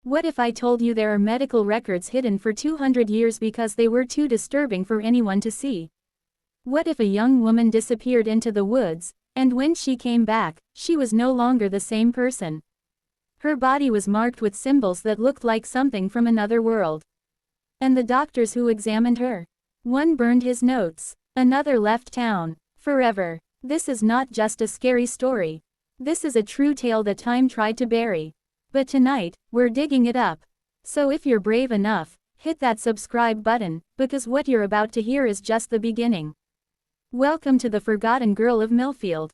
What if I told you there are medical records hidden for 200 years because they were too disturbing for anyone to see? What if a young woman disappeared into the woods, and when she came back, she was no longer the same person? Her body was marked with symbols that looked like something from another world. And the doctors who examined her? One burned his notes, another left town, forever. This is not just a scary story. This is a true tale that time tried to bury. But tonight, we're digging it up. So if you're brave enough, hit that subscribe button, because what you're about to hear is just the beginning. Welcome to the Forgotten Girl of Millfield.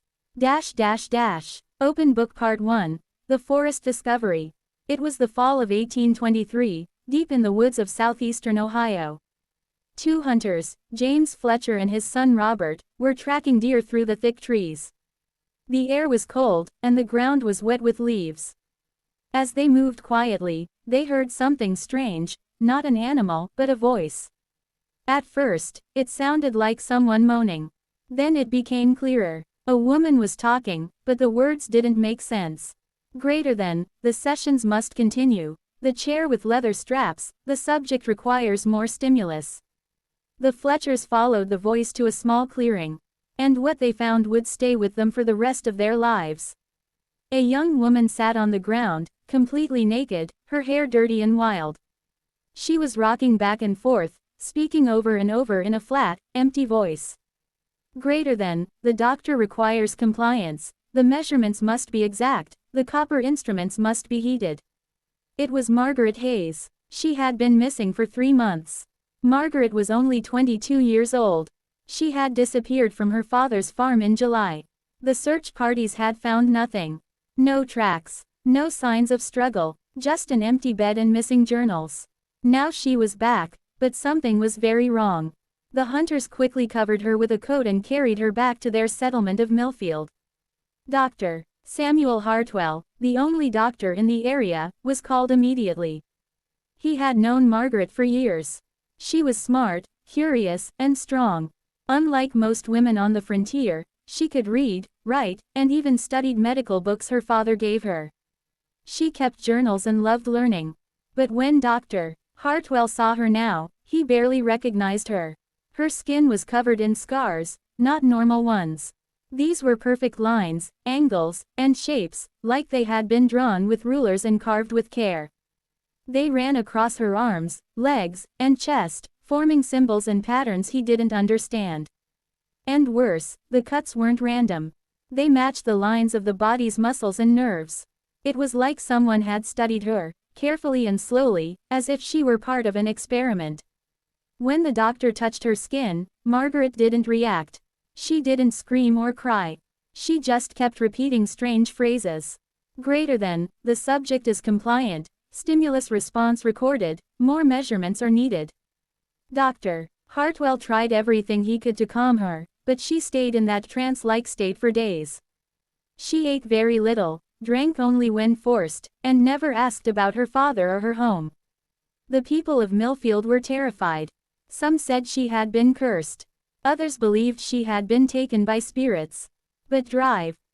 Open Book Part 1. The Forest Discovery. It was the fall of 1823, deep in the woods of southeastern Ohio. Two hunters, James Fletcher and his son Robert, were tracking deer through the thick trees. The air was cold, and the ground was wet with leaves. As they moved quietly, they heard something strange, not an animal, but a voice. At first, it sounded like someone moaning. Then it became clearer. A woman was talking, but the words didn't make sense. Greater than, the sessions must continue. The chair with leather straps, the subject requires more stimulus. The Fletchers followed the voice to a small clearing. And what they found would stay with them for the rest of their lives. A young woman sat on the ground, completely naked, her hair dirty and wild. She was rocking back and forth, speaking over and over in a flat, empty voice. Greater than, the doctor requires compliance. The measurements must be exact, the copper instruments must be heated. It was Margaret Hayes. She had been missing for 3 months. Margaret was only 22 years old. She had disappeared from her father's farm in July. The search parties had found nothing. No tracks, no signs of struggle, just an empty bed and missing journals. Now she was back, but something was very wrong. The hunters quickly covered her with a coat and carried her back to their settlement of Millfield. Dr. Samuel Hartwell, the only doctor in the area, was called immediately. He had known Margaret for years. She was smart, curious, and strong. Unlike most women on the frontier, she could read, write, and even studied medical books her father gave her. She kept journals and loved learning. But when Dr. Hartwell saw her now, he barely recognized her. Her skin was covered in scars, not normal ones. These were perfect lines, angles, and shapes, like they had been drawn with rulers and carved with care. They ran across her arms, legs, and chest, forming symbols and patterns he didn't understand. And worse, the cuts weren't random. They matched the lines of the body's muscles and nerves. It was like someone had studied her, carefully and slowly, as if she were part of an experiment. When the doctor touched her skin, Margaret didn't react. She didn't scream or cry. She just kept repeating strange phrases. Greater than, the subject is compliant, stimulus response recorded, more measurements are needed. Dr. Hartwell tried everything he could to calm her, but she stayed in that trance-like state for days. She ate very little, drank only when forced, and never asked about her father or her home. The people of Millfield were terrified. Some said she had been cursed. Others believed she had been taken by spirits. But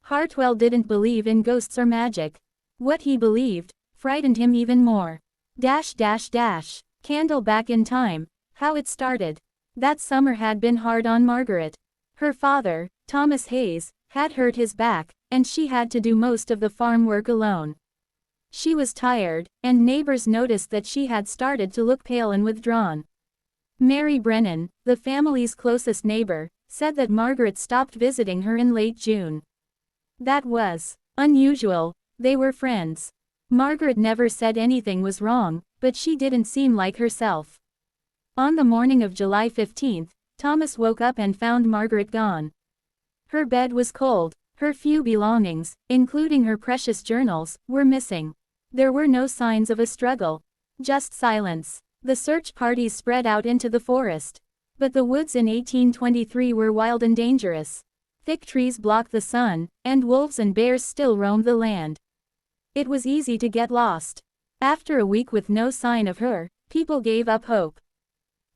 Hartwell didn't believe in ghosts or magic. What he believed frightened him even more. Candle back in time. How it started. That summer had been hard on Margaret. Her father, Thomas Hayes, had hurt his back, and she had to do most of the farm work alone. She was tired, and neighbors noticed that she had started to look pale and withdrawn. Mary Brennan, the family's closest neighbor, said that Margaret stopped visiting her in late June. That was unusual. They were friends. Margaret never said anything was wrong, but she didn't seem like herself. On the morning of July 15th, Thomas woke up and found Margaret gone. Her bed was cold. Her few belongings, including her precious journals, were missing. There were no signs of a struggle. Just silence. The search parties spread out into the forest. But the woods in 1823 were wild and dangerous. Thick trees blocked the sun, and wolves and bears still roamed the land. It was easy to get lost. After a week with no sign of her, people gave up hope.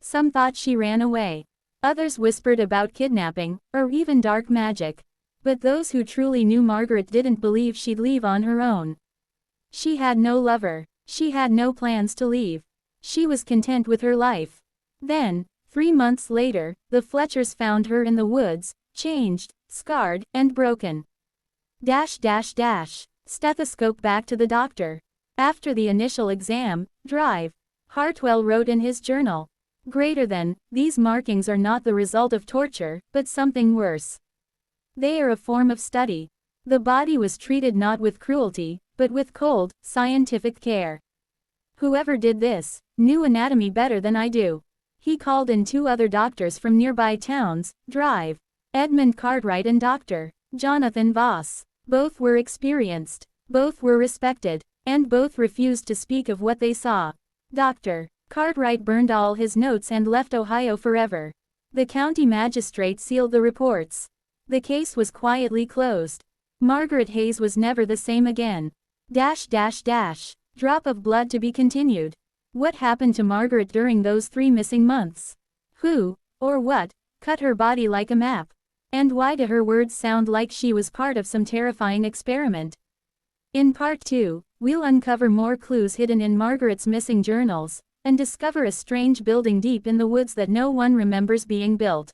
Some thought she ran away. Others whispered about kidnapping, or even dark magic. But those who truly knew Margaret didn't believe she'd leave on her own. She had no lover. She had no plans to leave. She was content with her life. Then, 3 months later, the Fletchers found her in the woods, changed, scarred, and broken. Stethoscope back to the doctor. After the initial exam, drive. Hartwell wrote in his journal. These markings are not the result of torture, but something worse. They are a form of study. The body was treated not with cruelty, but with cold, scientific care. Whoever did this, knew anatomy better than I do. He called in 2 other doctors from nearby towns, Drive. Edmund Cartwright and Dr. Jonathan Voss. Both were experienced. Both were respected. And both refused to speak of what they saw. Dr. Cartwright burned all his notes and left Ohio forever. The county magistrate sealed the reports. The case was quietly closed. Margaret Hayes was never the same again. Drop of blood to be continued. What happened to Margaret during those 3 missing months? Who, or what, cut her body like a map? And why do her words sound like she was part of some terrifying experiment? In Part 2, we'll uncover more clues hidden in Margaret's missing journals, and discover a strange building deep in the woods that no one remembers being built.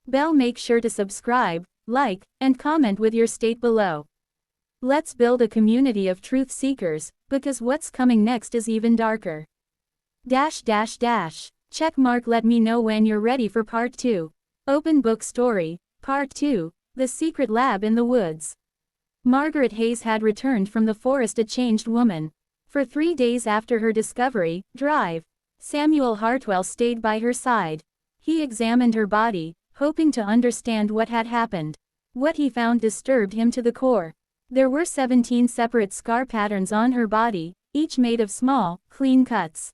Make sure to subscribe, like, and comment with your state below. Let's build a community of truth seekers, because what's coming next is even darker. Check mark. Let me know when you're ready for Part 2. Open Book Story, Part 2, The Secret Lab in the Woods. Margaret Hayes had returned from the forest a changed woman. For 3 days after her discovery, Drive. Samuel Hartwell stayed by her side. He examined her body, hoping to understand what had happened. What he found disturbed him to the core. There were 17 separate scar patterns on her body, each made of small, clean cuts.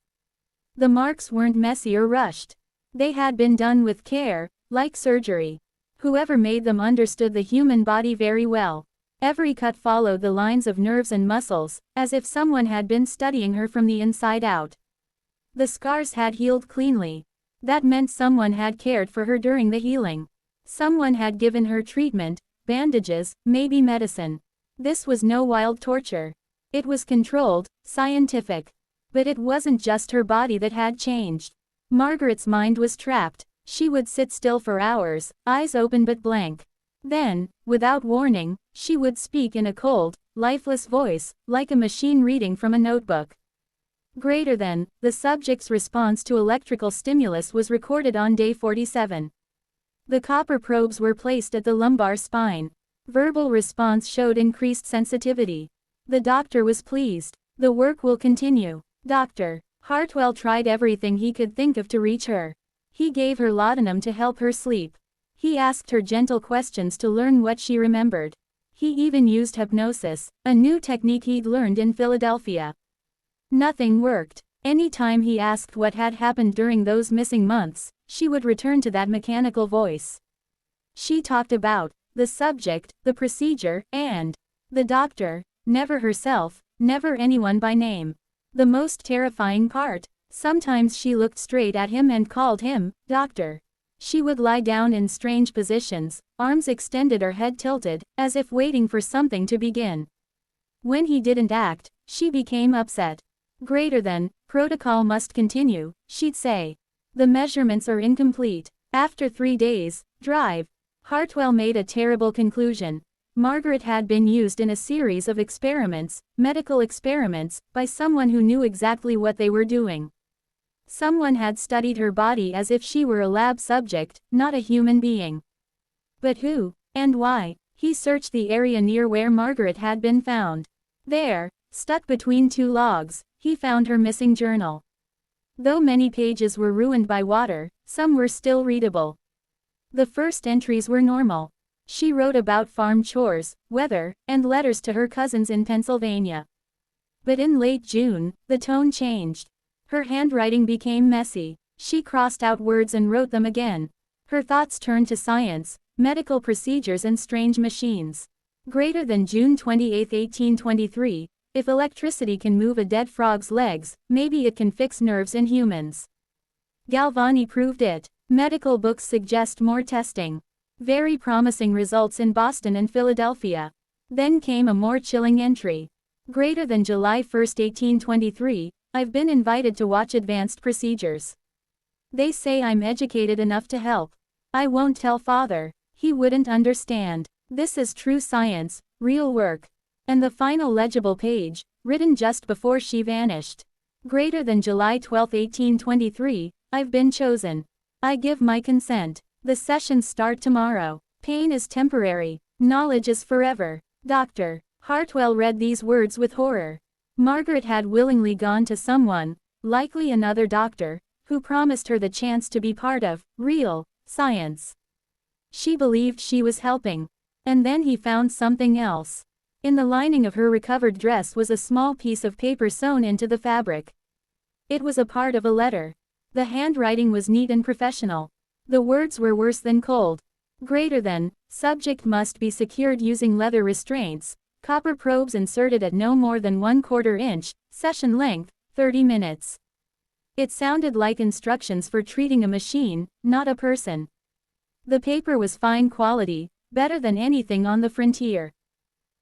The marks weren't messy or rushed. They had been done with care, like surgery. Whoever made them understood the human body very well. Every cut followed the lines of nerves and muscles, as if someone had been studying her from the inside out. The scars had healed cleanly. That meant someone had cared for her during the healing. Someone had given her treatment, bandages, maybe medicine. This was no wild torture. It was controlled, scientific. But it wasn't just her body that had changed. Margaret's mind was trapped. She would sit still for hours, eyes open but blank. Then, without warning, she would speak in a cold, lifeless voice, like a machine reading from a notebook. The subject's response to electrical stimulus was recorded on day 47. The copper probes were placed at the lumbar spine. Verbal response showed increased sensitivity. The doctor was pleased. The work will continue. Dr. Hartwell tried everything he could think of to reach her. He gave her laudanum to help her sleep. He asked her gentle questions to learn what she remembered. He even used hypnosis, a new technique he'd learned in Philadelphia. Nothing worked. Any time he asked what had happened during those missing months, she would return to that mechanical voice. She talked about the subject, the procedure, and the doctor, never herself, never anyone by name. The most terrifying part, sometimes she looked straight at him and called him, doctor. She would lie down in strange positions, arms extended or head tilted, as if waiting for something to begin. When he didn't act, she became upset. Protocol must continue, she'd say. The measurements are incomplete. After 3 days, Drive. Hartwell made a terrible conclusion. Margaret had been used in a series of experiments, medical experiments, by someone who knew exactly what they were doing. Someone had studied her body as if she were a lab subject, not a human being. But who, and why? He searched the area near where Margaret had been found. There, stuck between 2 logs, he found her missing journal. Though many pages were ruined by water, some were still readable. The first entries were normal. She wrote about farm chores, weather, and letters to her cousins in Pennsylvania. But in late June, the tone changed. Her handwriting became messy. She crossed out words and wrote them again. Her thoughts turned to science, medical procedures and strange machines. June 28, 1823, if electricity can move a dead frog's legs, maybe it can fix nerves in humans. Galvani proved it. Medical books suggest more testing. Very promising results in Boston and Philadelphia. Then came a more chilling entry. Greater than July 1, 1823, I've been invited to watch advanced procedures. They say I'm educated enough to help. I won't tell father. He wouldn't understand. This is true science, real work. And the final legible page, written just before she vanished. Greater than July 12, 1823, I've been chosen. I give my consent. The sessions start tomorrow. Pain is temporary. Knowledge is forever. Dr. Hartwell read these words with horror. Margaret had willingly gone to someone, likely another doctor, who promised her the chance to be part of real science. She believed she was helping. And then he found something else. In the lining of her recovered dress was a small piece of paper sewn into the fabric. It was a part of a letter. The handwriting was neat and professional. The words were worse than cold. Greater than, subject must be secured using leather restraints, copper probes inserted at no more than 1/4 inch, session length, 30 minutes. It sounded like instructions for treating a machine, not a person. The paper was fine quality, better than anything on the frontier.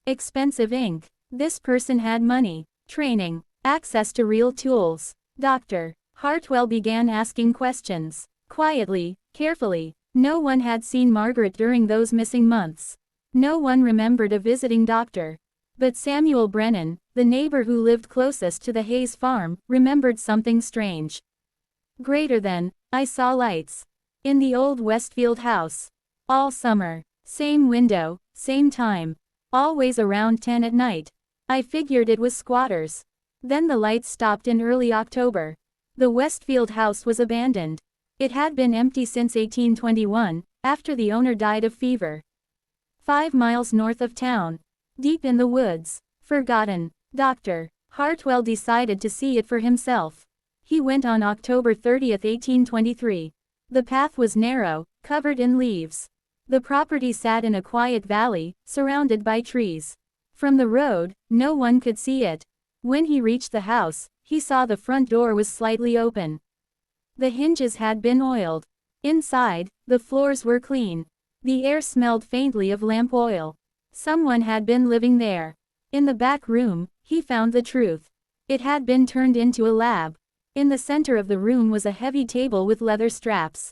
Expensive ink. This person had money, training, access to real tools. Dr. Hartwell began asking questions. Quietly, carefully. No one had seen Margaret during those missing months. No one remembered a visiting doctor. But Samuel Brennan, the neighbor who lived closest to the Hayes farm, remembered something strange. Greater than, I saw lights. In the old Westfield house. All summer. Same window, same time. Always around 10 at night. I figured it was squatters. Then the lights stopped in early October. The Westfield house was abandoned. It had been empty since 1821, after the owner died of fever. 5 miles north of town. Deep in the woods. Forgotten. Dr. Hartwell decided to see it for himself. He went on October 30, 1823. The path was narrow, covered in leaves. The property sat in a quiet valley, surrounded by trees. From the road, no one could see it. When he reached the house, he saw the front door was slightly open. The hinges had been oiled. Inside, the floors were clean. The air smelled faintly of lamp oil. Someone had been living there. In the back room, he found the truth. It had been turned into a lab. In the center of the room was a heavy table with leather straps.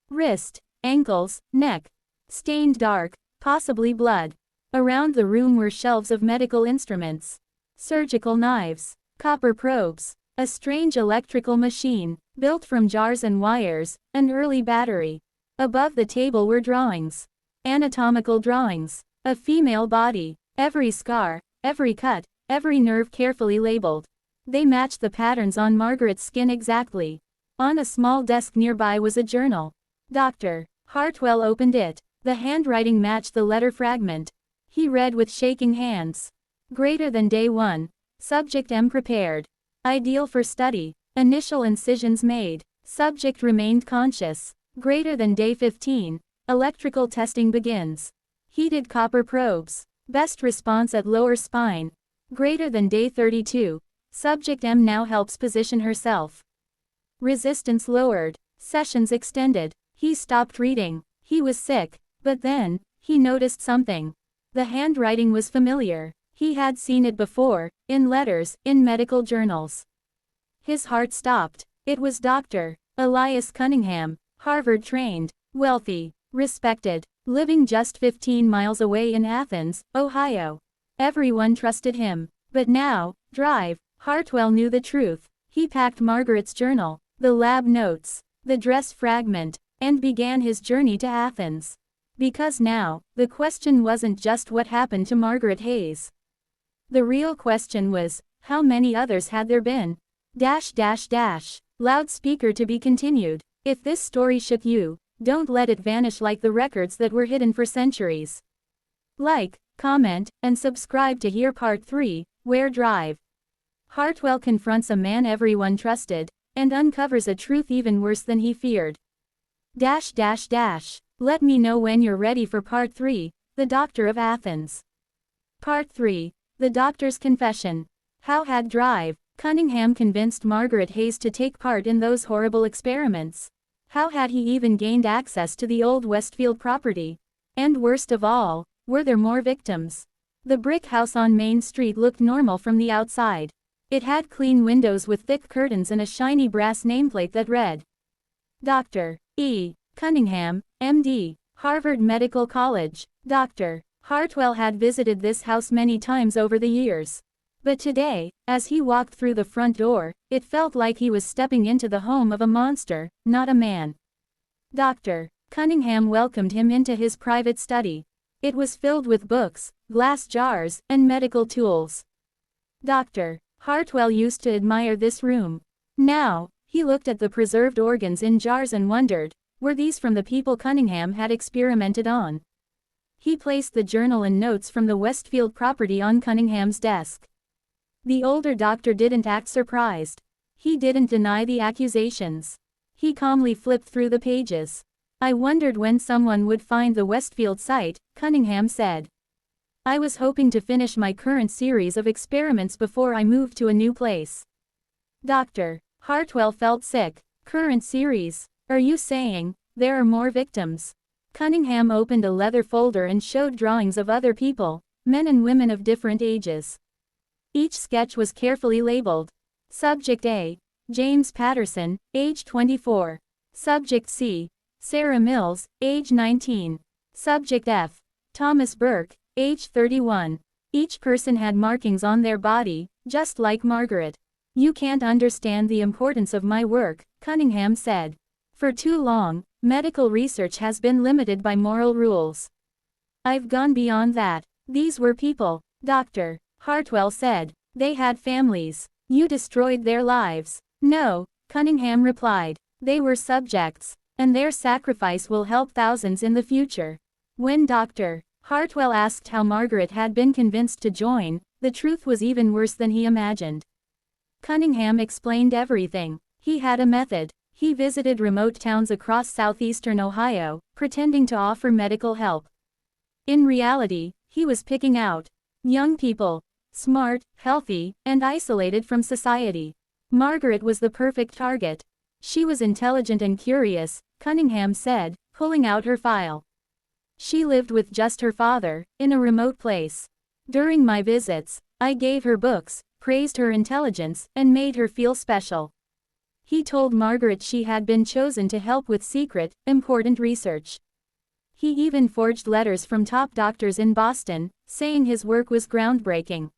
Wrist, ankles, neck. Stained dark, possibly blood. Around the room were shelves of medical instruments. Surgical knives. Copper probes. A strange electrical machine, built from jars and wires, an early battery. Above the table were drawings. Anatomical drawings. A female body. Every scar, every cut, every nerve carefully labeled. They matched the patterns on Margaret's skin exactly. On a small desk nearby was a journal. Dr. Hartwell opened it. The handwriting matched the letter fragment. He read with shaking hands. Greater than day 1. Subject M prepared. Ideal for study. Initial incisions made. Subject remained conscious. Greater than day 15. Electrical testing begins. Heated copper probes. Best response at lower spine. Greater than day 32. Subject M now helps position herself. Resistance lowered. Sessions extended. He stopped reading. He was sick. But then, he noticed something. The handwriting was familiar. He had seen it before, in letters, in medical journals. His heart stopped. It was Dr. Elias Cunningham, Harvard-trained, wealthy, respected, living just 15 miles away in Athens, Ohio. Everyone trusted him. But now, Hartwell knew the truth. He packed Margaret's journal, the lab notes, the dress fragment, and began his journey to Athens. Because now, the question wasn't just what happened to Margaret Hayes. The real question was, how many others had there been? Loudspeaker to be continued. If this story shook you, don't let it vanish like the records that were hidden for centuries. Like, comment, and subscribe to hear part 3, Where Drive. Hartwell confronts a man everyone trusted, and uncovers a truth even worse than he feared. Let me know when you're ready for part 3, The Doctor of Athens. Part 3, The Doctor's Confession. How had Cunningham convinced Margaret Hayes to take part in those horrible experiments? How had he even gained access to the old Westfield property? And worst of all, were there more victims? The brick house on Main Street looked normal from the outside. It had clean windows with thick curtains and a shiny brass nameplate that read, Dr. E. Cunningham, M.D., Harvard Medical College. Dr. Hartwell had visited this house many times over the years. But today, as he walked through the front door, it felt like he was stepping into the home of a monster, not a man. Dr. Cunningham welcomed him into his private study. It was filled with books, glass jars, and medical tools. Dr. Hartwell used to admire this room. Now, he looked at the preserved organs in jars and wondered, were these from the people Cunningham had experimented on? He placed the journal and notes from the Westfield property on Cunningham's desk. The older doctor didn't act surprised. He didn't deny the accusations. He calmly flipped through the pages. I wondered when someone would find the Westfield site, Cunningham said. I was hoping to finish my current series of experiments before I moved to a new place. Dr. Hartwell felt sick. Current series? Are you saying there are more victims? Cunningham opened a leather folder and showed drawings of other people, men and women of different ages. Each sketch was carefully labeled. Subject A, James Patterson, age 24. Subject C, Sarah Mills, age 19. Subject F, Thomas Burke, age 31. Each person had markings on their body, just like Margaret. You can't understand the importance of my work, Cunningham said. For too long, medical research has been limited by moral rules. I've gone beyond that. These were people, Dr. Hartwell said. They had families. You destroyed their lives. No, Cunningham replied. They were subjects, and their sacrifice will help thousands in the future. When Dr. Hartwell asked how Margaret had been convinced to join, the truth was even worse than he imagined. Cunningham explained everything. He had a method. He visited remote towns across southeastern Ohio, pretending to offer medical help. In reality, he was picking out young people, smart, healthy, and isolated from society. Margaret was the perfect target. She was intelligent and curious, Cunningham said, pulling out her file. She lived with just her father, in a remote place. During my visits, I gave her books, praised her intelligence, and made her feel special. He told Margaret she had been chosen to help with secret, important research. He even forged letters from top doctors in Boston, saying his work was groundbreaking.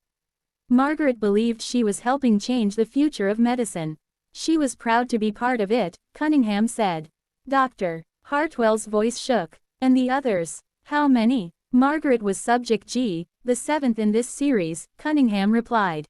Margaret believed she was helping change the future of medicine. She was proud to be part of it, Cunningham said. Dr. Hartwell's voice shook. And the others? How many? Margaret was subject G, the seventh in this series, Cunningham replied.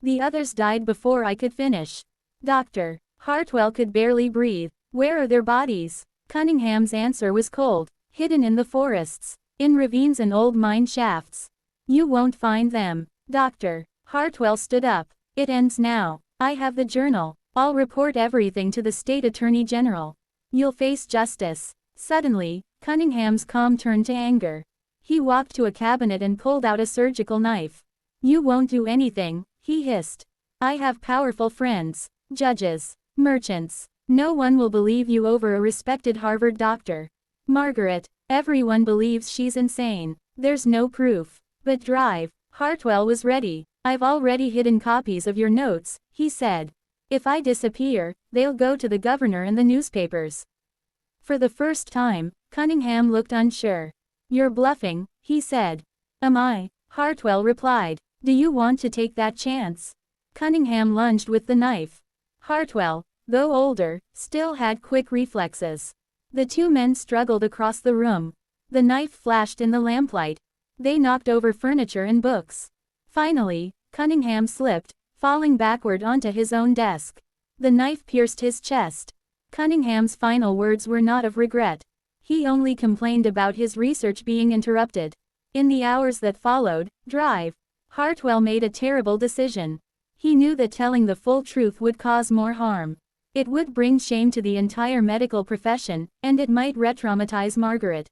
The others died before I could finish. Dr. Hartwell could barely breathe. Where are their bodies? Cunningham's answer was cold. Hidden in the forests, in ravines and old mine shafts. You won't find them. Dr. Hartwell stood up. It ends now. I have the journal. I'll report everything to the state attorney general. You'll face justice. Suddenly, Cunningham's calm turned to anger. He walked to a cabinet and pulled out a surgical knife. You won't do anything, he hissed. I have powerful friends, judges, merchants. No one will believe you over a respected Harvard doctor. Margaret, everyone believes she's insane. There's no proof. But drive. Hartwell was ready. I've already hidden copies of your notes, he said. If I disappear, they'll go to the governor and the newspapers. For the first time, Cunningham looked unsure. You're bluffing, he said. Am I? Hartwell replied. Do you want to take that chance? Cunningham lunged with the knife. Hartwell, though older, still had quick reflexes. The two men struggled across the room. The knife flashed in the lamplight. They knocked over furniture and books. Finally, Cunningham slipped, falling backward onto his own desk. The knife pierced his chest. Cunningham's final words were not of regret. He only complained about his research being interrupted. In the hours that followed, Hartwell made a terrible decision. He knew that telling the full truth would cause more harm. It would bring shame to the entire medical profession, and it might re-traumatize Margaret.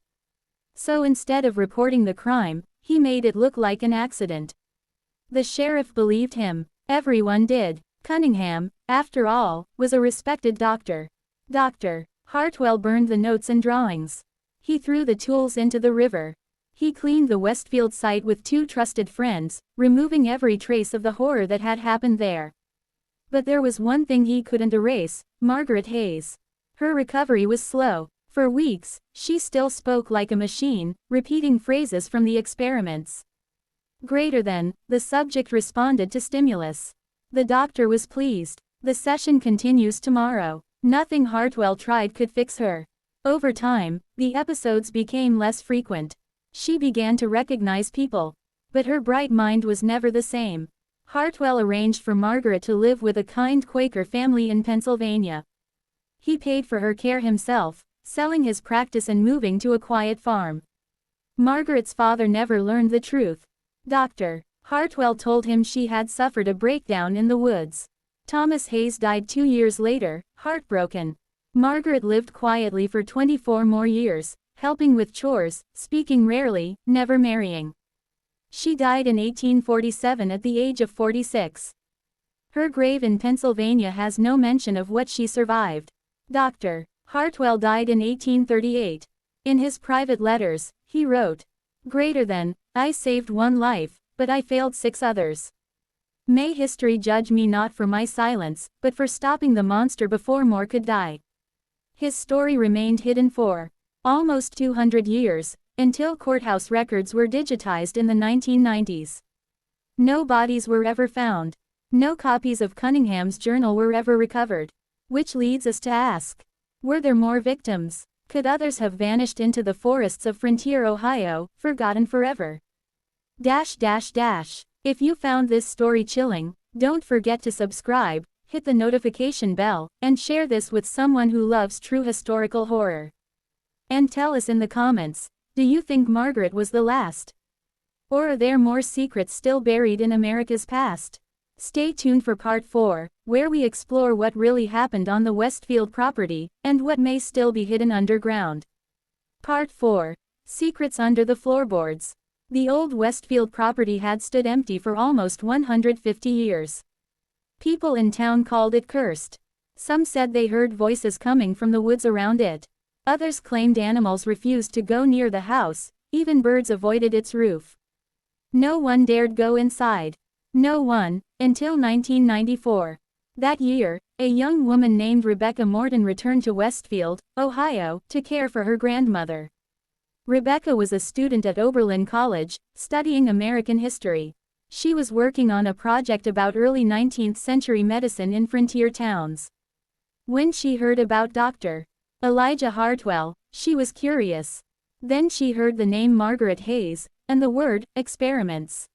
So instead of reporting the crime, he made it look like an accident. The sheriff believed him. Everyone did. Cunningham, after all, was a respected doctor. Dr. Hartwell burned the notes and drawings. He threw the tools into the river. He cleaned the Westfield site with 2 trusted friends, removing every trace of the horror that had happened there. But there was one thing he couldn't erase: Margaret Hayes. Her recovery was slow. For weeks, she still spoke like a machine, repeating phrases from the experiments. Greater than, the subject responded to stimulus. The doctor was pleased. The session continues tomorrow. Nothing Hartwell tried could fix her. Over time, the episodes became less frequent. She began to recognize people. But her bright mind was never the same. Hartwell arranged for Margaret to live with a kind Quaker family in Pennsylvania. He paid for her care himself, selling his practice and moving to a quiet farm. Margaret's father never learned the truth. Dr. Hartwell told him she had suffered a breakdown in the woods. Thomas Hayes died 2 years later, heartbroken. Margaret lived quietly for 24 more years, helping with chores, speaking rarely, never marrying. She died in 1847 at the age of 46. Her grave in Pennsylvania has no mention of what she survived. Dr. Hartwell died in 1838. In his private letters, he wrote, "Greater than, I saved 1 life, but I failed 6 others. May history judge me not for my silence, but for stopping the monster before more could die." His story remained hidden for almost 200 years, until courthouse records were digitized in the 1990s. No bodies were ever found. No copies of Cunningham's journal were ever recovered. Which leads us to ask, were there more victims? Could others have vanished into the forests of Frontier, Ohio, forgotten forever? If you found this story chilling, don't forget to subscribe, hit the notification bell, and share this with someone who loves true historical horror. And tell us in the comments, do you think Margaret was the last? Or are there more secrets still buried in America's past? Stay tuned for part 4, where we explore what really happened on the Westfield property, and what may still be hidden underground. Part 4. Secrets under the floorboards. The old Westfield property had stood empty for almost 150 years. People in town called it cursed. Some said they heard voices coming from the woods around it. Others claimed animals refused to go near the house, even birds avoided its roof. No one dared go inside. No one, until 1994. That year, a young woman named Rebecca Morton returned to Westfield, Ohio, to care for her grandmother. Rebecca was a student at Oberlin College, studying American history. She was working on a project about early 19th century medicine in frontier towns. When she heard about Dr. Elijah Hartwell, she was curious. Then she heard the name Margaret Hayes, and the word, experiments.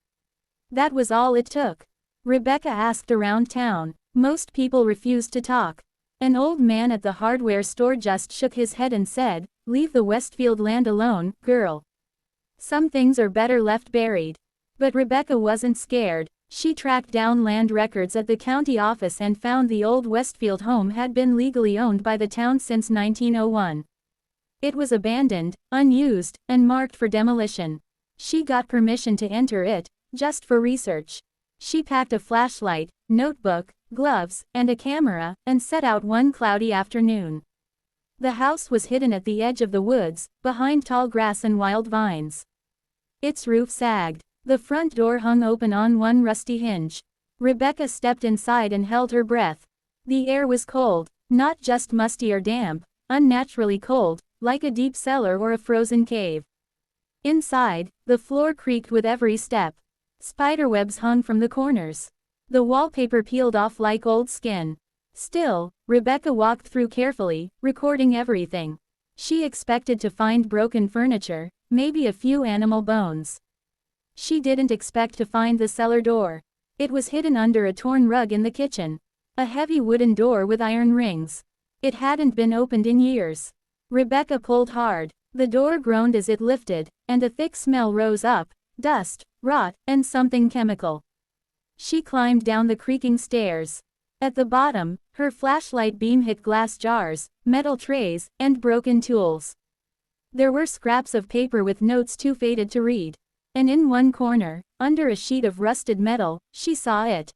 That was all it took. Rebecca asked around town. Most people refused to talk. An old man at the hardware store just shook his head and said, "Leave the Westfield land alone, girl. Some things are better left buried." But Rebecca wasn't scared. She tracked down land records at the county office and found the old Westfield home had been legally owned by the town since 1901. It was abandoned, unused, and marked for demolition. She got permission to enter it, just for research. She packed a flashlight, notebook, gloves, and a camera, and set out one cloudy afternoon. The house was hidden at the edge of the woods, behind tall grass and wild vines. Its roof sagged. The front door hung open on one rusty hinge. Rebecca stepped inside and held her breath. The air was cold, not just musty or damp, unnaturally cold, like a deep cellar or a frozen cave. Inside, the floor creaked with every step. Spiderwebs hung from the corners. The wallpaper peeled off like old skin. Still, Rebecca walked through carefully, recording everything. She expected to find broken furniture, maybe a few animal bones. She didn't expect to find the cellar door. It was hidden under a torn rug in the kitchen. A heavy wooden door with iron rings. It hadn't been opened in years. Rebecca pulled hard. The door groaned as it lifted, and a thick smell rose up: dust, rot, and something chemical. She climbed down the creaking stairs. At the bottom, her flashlight beam hit glass jars, metal trays, and broken tools. There were scraps of paper with notes too faded to read. And in one corner, under a sheet of rusted metal, she saw it.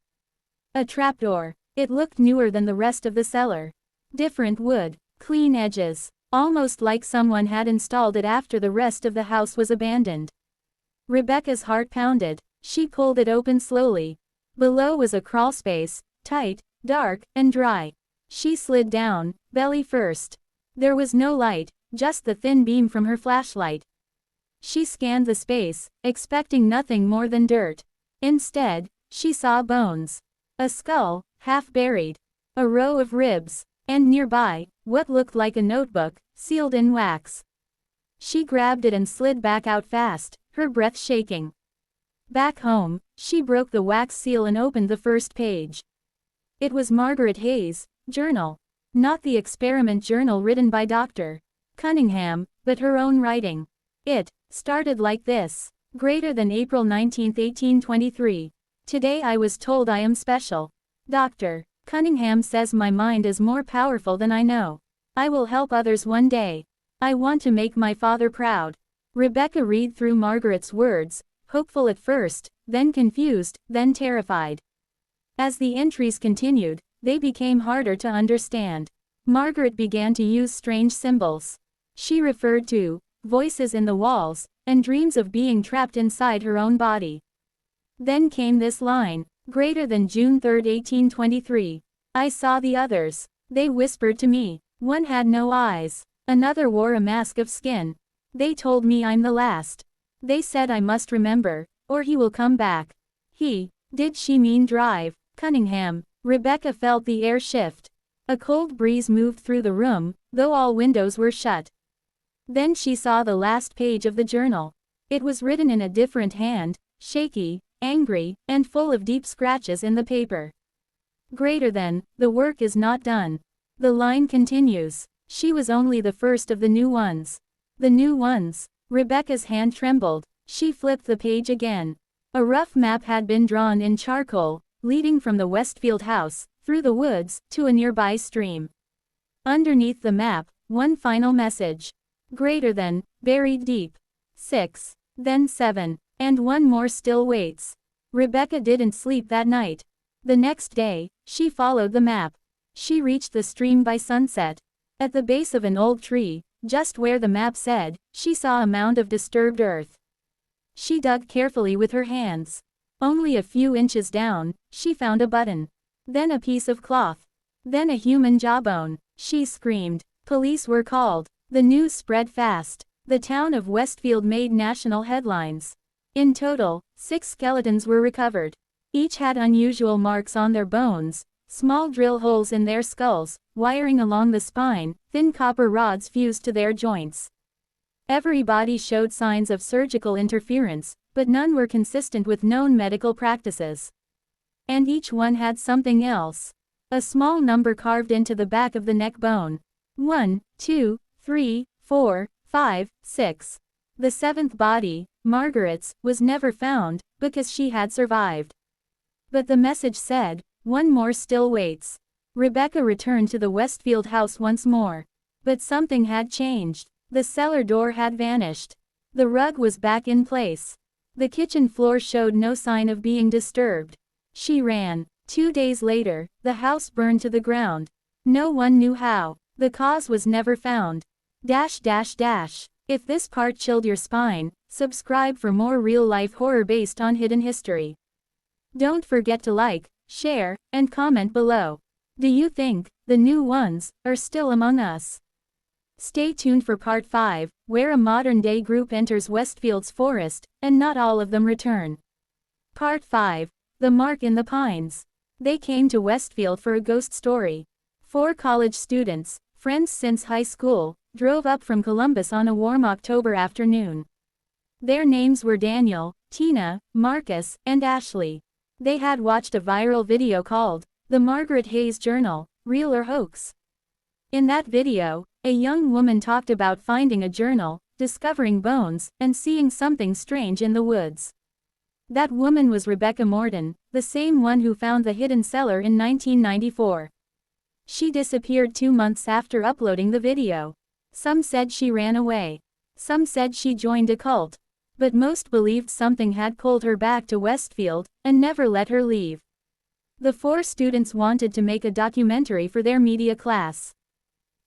A trapdoor. It looked newer than the rest of the cellar. Different wood, clean edges, almost like someone had installed it after the rest of the house was abandoned. Rebecca's heart pounded. She pulled it open slowly. Below was a crawlspace, tight, dark, and dry. She slid down, belly first. There was no light, just the thin beam from her flashlight. She scanned the space, expecting nothing more than dirt. Instead, she saw bones. A skull, half buried. A row of ribs. And nearby, what looked like a notebook, sealed in wax. She grabbed it and slid back out fast, her breath shaking. Back home, she broke the wax seal and opened the first page. It was Margaret Hayes' journal. Not the experiment journal written by Dr. Cunningham, but her own writing. It started like this. Greater than April 19, 1823. Today I was told I am special. Dr. Cunningham says my mind is more powerful than I know. I will help others one day. I want to make my father proud. Rebecca read through Margaret's words, hopeful at first, then confused, then terrified. As the entries continued, they became harder to understand. Margaret began to use strange symbols. She referred to voices in the walls, and dreams of being trapped inside her own body. Then came this line, greater than June 3, 1823. I saw the others. They whispered to me. One had no eyes. Another wore a mask of skin. They told me I'm the last. They said I must remember, or he will come back. Did she mean drive? Cunningham. Rebecca felt the air shift. A cold breeze moved through the room, though all windows were shut. Then she saw the last page of the journal. It was written in a different hand, shaky, angry, and full of deep scratches in the paper. Greater than, the work is not done. The line continues. She was only the first of the new ones. The new ones. Rebecca's hand trembled. She flipped the page again. A rough map had been drawn in charcoal, leading from the Westfield house, through the woods, to a nearby stream. Underneath the map, one final message. Greater than, buried deep. 6. Then 7. And one more still waits. Rebecca didn't sleep that night. The next day, she followed the map. She reached the stream by sunset. At the base of an old tree, just where the map said, she saw a mound of disturbed earth. She dug carefully with her hands. Only a few inches down, she found a button. Then a piece of cloth. Then a human jawbone. She screamed. Police were called. The news spread fast. The town of Westfield made national headlines. In total, 6 skeletons were recovered. Each had unusual marks on their bones, small drill holes in their skulls, wiring along the spine, thin copper rods fused to their joints. Every body showed signs of surgical interference, but none were consistent with known medical practices. And each one had something else. A small number carved into the back of the neck bone. 1, 2, 3, 4, 5, 6. The 7th body, Margaret's, was never found, because she had survived. But the message said, one more still waits. Rebecca returned to the Westfield house once more. But something had changed. The cellar door had vanished. The rug was back in place. The kitchen floor showed no sign of being disturbed. She ran. 2 days later, the house burned to the ground. No one knew how. The cause was never found. If this part chilled your spine, subscribe for more real-life horror based on hidden history. Don't forget to like, share, and comment below. Do you think the new ones are still among us? Stay tuned for part 5, where a modern-day group enters Westfield's forest, and not all of them return. Part 5. The Mark in the Pines. They came to Westfield for a ghost story. 4 college students, friends since high school, drove up from Columbus on a warm October afternoon. Their names were Daniel, Tina, Marcus, and Ashley. They had watched a viral video called, The Margaret Hayes Journal, Real or Hoax? In that video, a young woman talked about finding a journal, discovering bones, and seeing something strange in the woods. That woman was Rebecca Morden, the same one who found the hidden cellar in 1994. She disappeared 2 months after uploading the video. Some said she ran away. Some said she joined a cult. But most believed something had pulled her back to Westfield, and never let her leave. The 4 students wanted to make a documentary for their media class.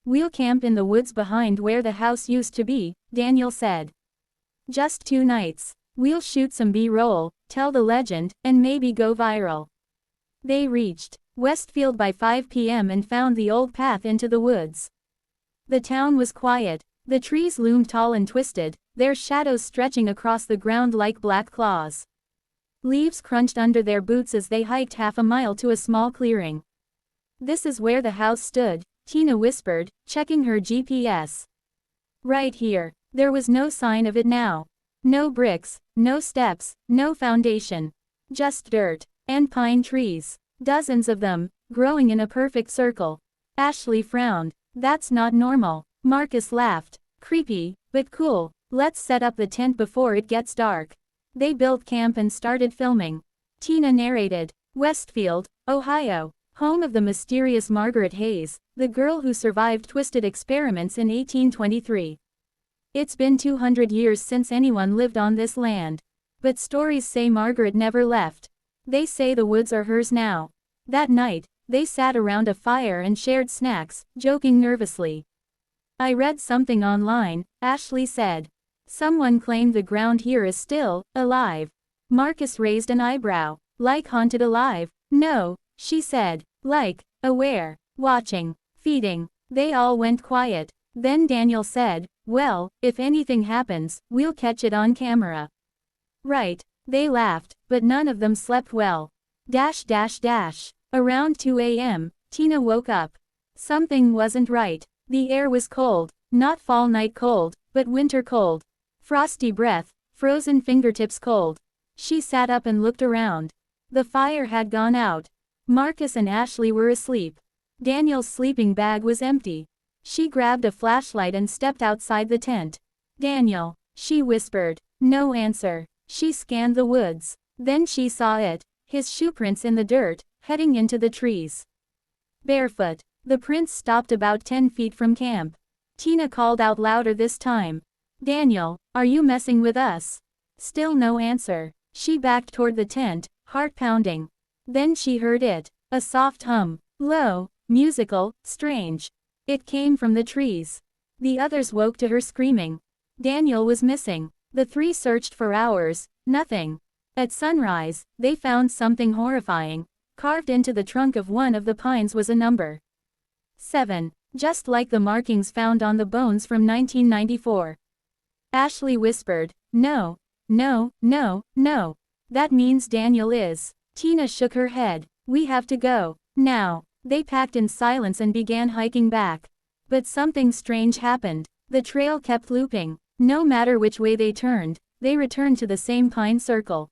We'll camp in the woods behind where the house used to be, Daniel said. Just 2 nights. We'll shoot some B-roll, tell the legend, and maybe go viral. They reached Westfield by 5 p.m. and found the old path into the woods. The town was quiet. The trees loomed tall and twisted, their shadows stretching across the ground like black claws. Leaves crunched under their boots as they hiked half a mile to a small clearing. This is where the house stood, Tina whispered, checking her GPS. Right here. There was no sign of it now. No bricks, no steps, no foundation. Just dirt. And pine trees. Dozens of them, growing in a perfect circle. Ashley frowned. That's not normal. Marcus laughed. Creepy, but cool. Let's set up the tent before it gets dark. They built camp and started filming. Tina narrated. Westfield, Ohio, home of the mysterious Margaret Hayes, the girl who survived twisted experiments in 1823. It's been 200 years since anyone lived on this land. But stories say Margaret never left. They say the woods are hers now. That night, they sat around a fire and shared snacks, joking nervously. I read something online, Ashley said. Someone claimed the ground here is still alive. Marcus raised an eyebrow. Like haunted alive? No, she said. Like, aware, watching, feeding. They all went quiet. Then Daniel said, well, if anything happens, we'll catch it on camera. Right. They laughed, but none of them slept well. Around 2 a.m., Tina woke up. Something wasn't right. The air was cold, not fall night cold, but winter cold. Frosty breath, frozen fingertips cold. She sat up and looked around. The fire had gone out. Marcus and Ashley were asleep. Daniel's sleeping bag was empty. She grabbed a flashlight and stepped outside the tent. Daniel, she whispered. No answer. She scanned the woods. Then she saw it, his shoe prints in the dirt, heading into the trees. Barefoot. The prints stopped about 10 feet from camp. Tina called out louder this time. Daniel, are you messing with us? Still no answer. She backed toward the tent, heart pounding. Then she heard it. A soft hum. Low, musical, strange. It came from the trees. The others woke to her screaming. Daniel was missing. The three searched for hours, nothing. At sunrise, they found something horrifying. Carved into the trunk of one of the pines was a number. 7. Just like the markings found on the bones from 1994. Ashley whispered, no, no, no, no. That means Daniel is. Tina shook her head. We have to go. Now. They packed in silence and began hiking back. But something strange happened. The trail kept looping. No matter which way they turned, they returned to the same pine circle.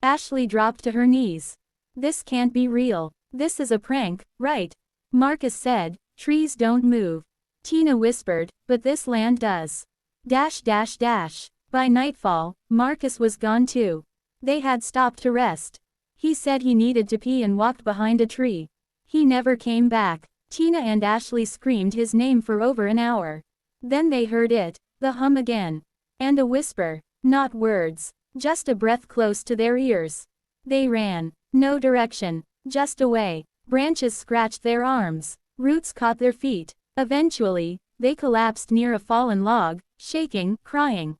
Ashley dropped to her knees. This can't be real. This is a prank, right? Marcus said, trees don't move. Tina whispered, but this land does. By nightfall, Marcus was gone too. They had stopped to rest. He said he needed to pee and walked behind a tree. He never came back. Tina and Ashley screamed his name for over an hour. Then they heard it, the hum again. And a whisper, not words, just a breath close to their ears. They ran. No direction, just away. Branches scratched their arms. Roots caught their feet. Eventually, they collapsed near a fallen log, shaking, crying.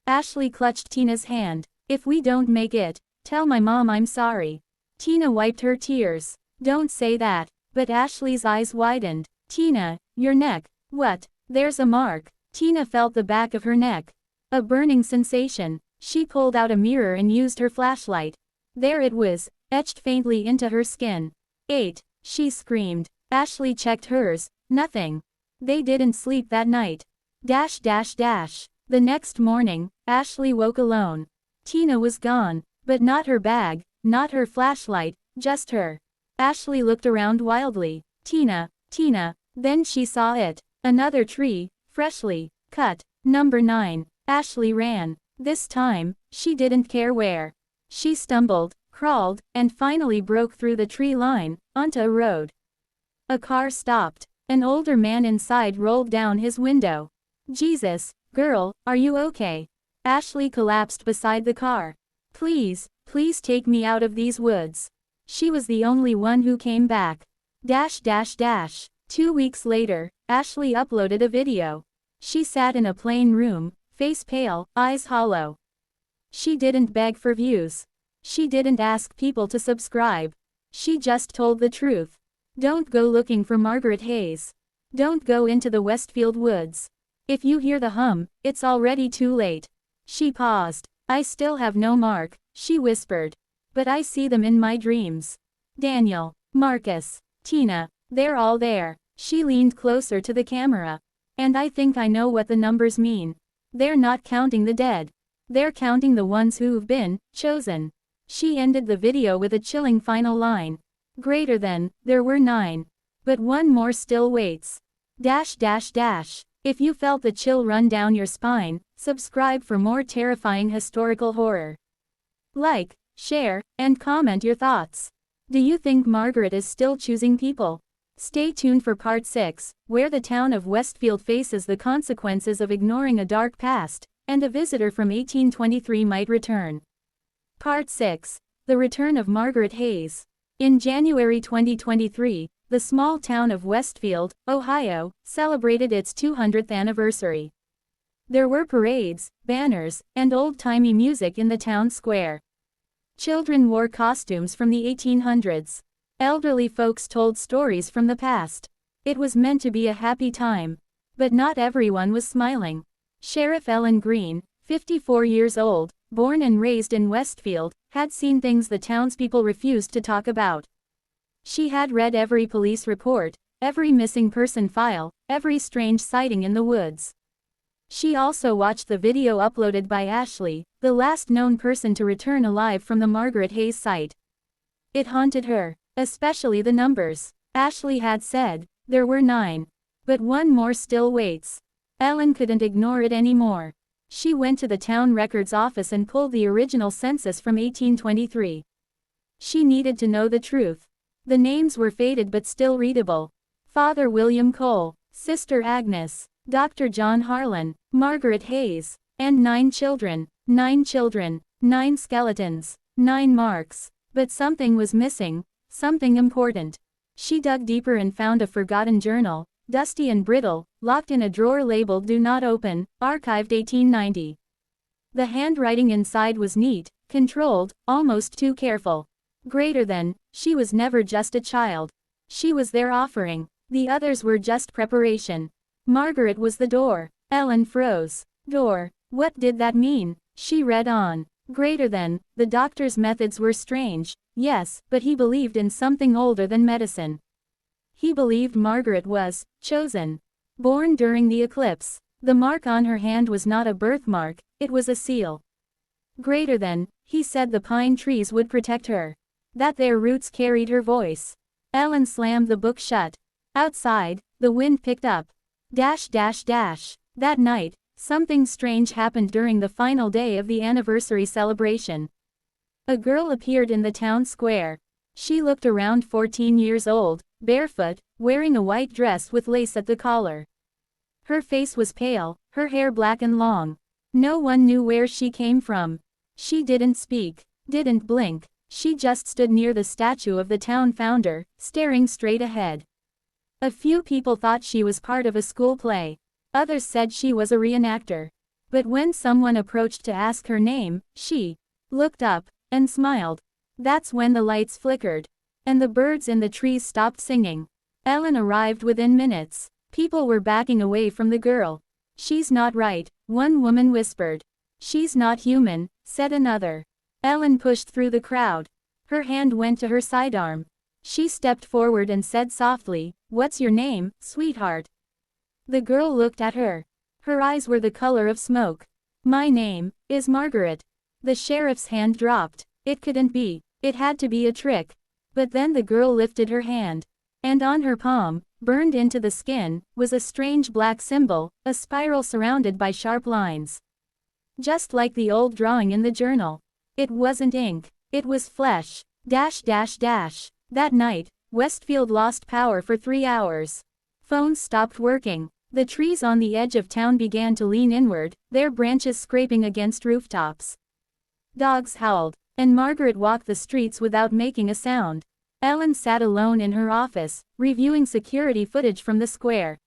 Ashley clutched Tina's hand. If we don't make it, tell my mom I'm sorry. Tina wiped her tears. Don't say that. But Ashley's eyes widened. Tina, your neck. What? There's a mark. Tina felt the back of her neck. A burning sensation. She pulled out a mirror and used her flashlight. There it was, etched faintly into her skin. 8. She screamed. Ashley checked hers. Nothing. They didn't sleep that night. The next morning, Ashley woke alone. Tina was gone. But not her bag, not her flashlight, just her. Ashley looked around wildly. Tina. Then she saw it. Another tree, freshly cut. Number 9. Ashley ran. This time, she didn't care where. She stumbled, crawled, and finally broke through the tree line, onto a road. A car stopped. An older man inside rolled down his window. Jesus, girl, are you okay? Ashley collapsed beside the car. Please take me out of these woods. She was the only one who came back. 2 weeks later, Ashley uploaded a video. She sat in a plain room, face pale, eyes hollow. She didn't beg for views. She didn't ask people to subscribe. She just told the truth. Don't go looking for Margaret Hayes. Don't go into the Westfield woods. If you hear the hum, it's already too late. She paused. I still have no mark, she whispered. But I see them in my dreams. Daniel, Marcus, Tina, they're all there. She leaned closer to the camera. And I think I know what the numbers mean. They're not counting the dead. They're counting the ones who've been chosen. She ended the video with a chilling final line. Greater than, there were 9. But one more still waits. Dash dash dash. If you felt the chill run down your spine, subscribe for more terrifying historical horror. Like, share, and comment your thoughts. Do you think Margaret is still choosing people? Stay tuned for part 6, where the town of Westfield faces the consequences of ignoring a dark past, and a visitor from 1823 might return. Part 6. The Return of Margaret Hayes. In January 2023, the small town of Westfield, Ohio, celebrated its 200th anniversary. There were parades, banners, and old-timey music in the town square. Children wore costumes from the 1800s. Elderly folks told stories from the past. It was meant to be a happy time. But not everyone was smiling. Sheriff Ellen Greene, 54 years old, born and raised in Westfield, had seen things the townspeople refused to talk about. She had read every police report, every missing person file, every strange sighting in the woods. She also watched the video uploaded by Ashley, the last known person to return alive from the Margaret Hayes site. It haunted her, especially the numbers. Ashley had said, there were 9. But one more still waits. Ellen couldn't ignore it anymore. She went to the town records office and pulled the original census from 1823. She needed to know the truth. The names were faded but still readable. Father William Cole, Sister Agnes, Dr. John Harlan, Margaret Hayes, and 9 children, 9 children, 9 skeletons, 9 marks. But something was missing, something important. She dug deeper and found a forgotten journal, dusty and brittle, locked in a drawer labeled "Do Not Open," archived 1890. The handwriting inside was neat, controlled, almost too careful. Greater than, she was never just a child. She was their offering. The others were just preparation. Margaret was the door. Ellen froze. Door. What did that mean? She read on. Greater than, the doctor's methods were strange, yes, but he believed in something older than medicine. He believed Margaret was chosen. Born during the eclipse. The mark on her hand was not a birthmark, it was a seal. Greater than, he said the pine trees would protect her. That their roots carried her voice. Ellen slammed the book shut. Outside, the wind picked up. Dash dash dash. That night, something strange happened during the final day of the anniversary celebration. A girl appeared in the town square. She looked around 14 years old, barefoot, wearing a white dress with lace at the collar. Her face was pale, her hair black and long. No one knew where she came from. She didn't speak, didn't blink. She just stood near the statue of the town founder, staring straight ahead. A few people thought she was part of a school play. Others said she was a reenactor. But when someone approached to ask her name, she looked up and smiled. That's when the lights flickered. And the birds in the trees stopped singing. Ellen arrived within minutes. People were backing away from the girl. She's not right, one woman whispered. She's not human, said another. Ellen pushed through the crowd. Her hand went to her sidearm. She stepped forward and said softly, "What's your name, sweetheart?" The girl looked at her. Her eyes were the color of smoke. "My name is Margaret." The sheriff's hand dropped. It couldn't be. It had to be a trick. But then the girl lifted her hand. And on her palm, burned into the skin, was a strange black symbol, a spiral surrounded by sharp lines. Just like the old drawing in the journal. It wasn't ink. It was flesh. Dash dash dash. That night, Westfield lost power for 3 hours. Phones stopped working. The trees on the edge of town began to lean inward, their branches scraping against rooftops. Dogs howled, and Margaret walked the streets without making a sound. Ellen sat alone in her office, reviewing security footage from the square.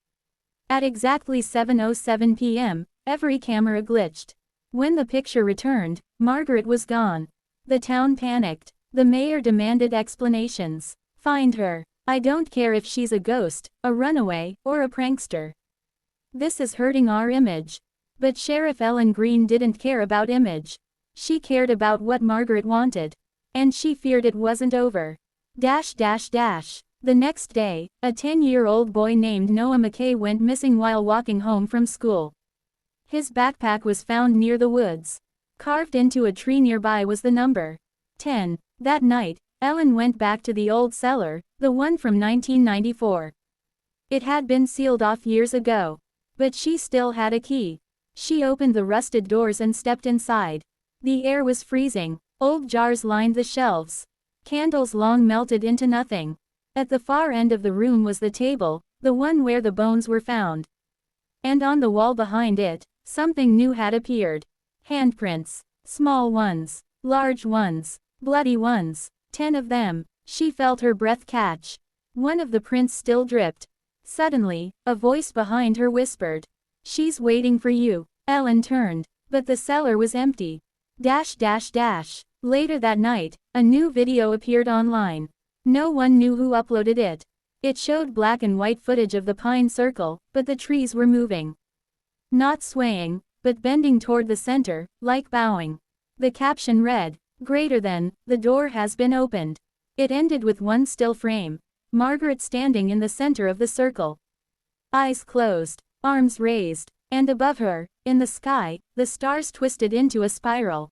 At exactly 7:07 p.m., every camera glitched. When the picture returned, Margaret was gone. The town panicked. The mayor demanded explanations. Find her. I don't care if she's a ghost, a runaway, or a prankster. This is hurting our image. But Sheriff Ellen Greene didn't care about image. She cared about what Margaret wanted. And she feared it wasn't over. The next day, a 10-year-old boy named Noah McKay went missing while walking home from school. His backpack was found near the woods. Carved into a tree nearby was the number 10. That night, Ellen went back to the old cellar, the one from 1994. It had been sealed off years ago. But she still had a key. She opened the rusted doors and stepped inside. The air was freezing. Old jars lined the shelves. Candles long melted into nothing. At the far end of the room was the table, the one where the bones were found. And on the wall behind it, something new had appeared. Handprints. Small ones. Large ones. Bloody ones. 10 of them. She felt her breath catch. One of the prints still dripped. Suddenly, a voice behind her whispered. She's waiting for you. Ellen turned. But the cellar was empty. Later that night, a new video appeared online. No one knew who uploaded it. It showed black and white footage of the pine circle, but the trees were moving. Not swaying, but bending toward the center, like bowing. The caption read, "Greater than, the door has been opened." It ended with one still frame. Margaret standing in the center of the circle. Eyes closed, arms raised, and above her, in the sky, the stars twisted into a spiral.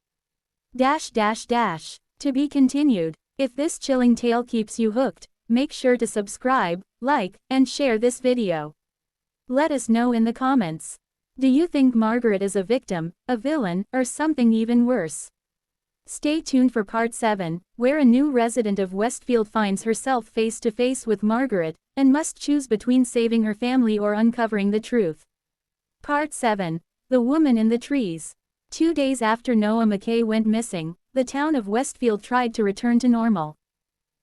To be continued. If this chilling tale keeps you hooked, make sure to subscribe, like, and share this video. Let us know in the comments. Do you think Margaret is a victim, a villain, or something even worse? Stay tuned for part 7, where a new resident of Westfield finds herself face to face with Margaret, and must choose between saving her family or uncovering the truth. Part 7. The Woman in the Trees. 2 days after Noah McKay went missing, the town of Westfield tried to return to normal.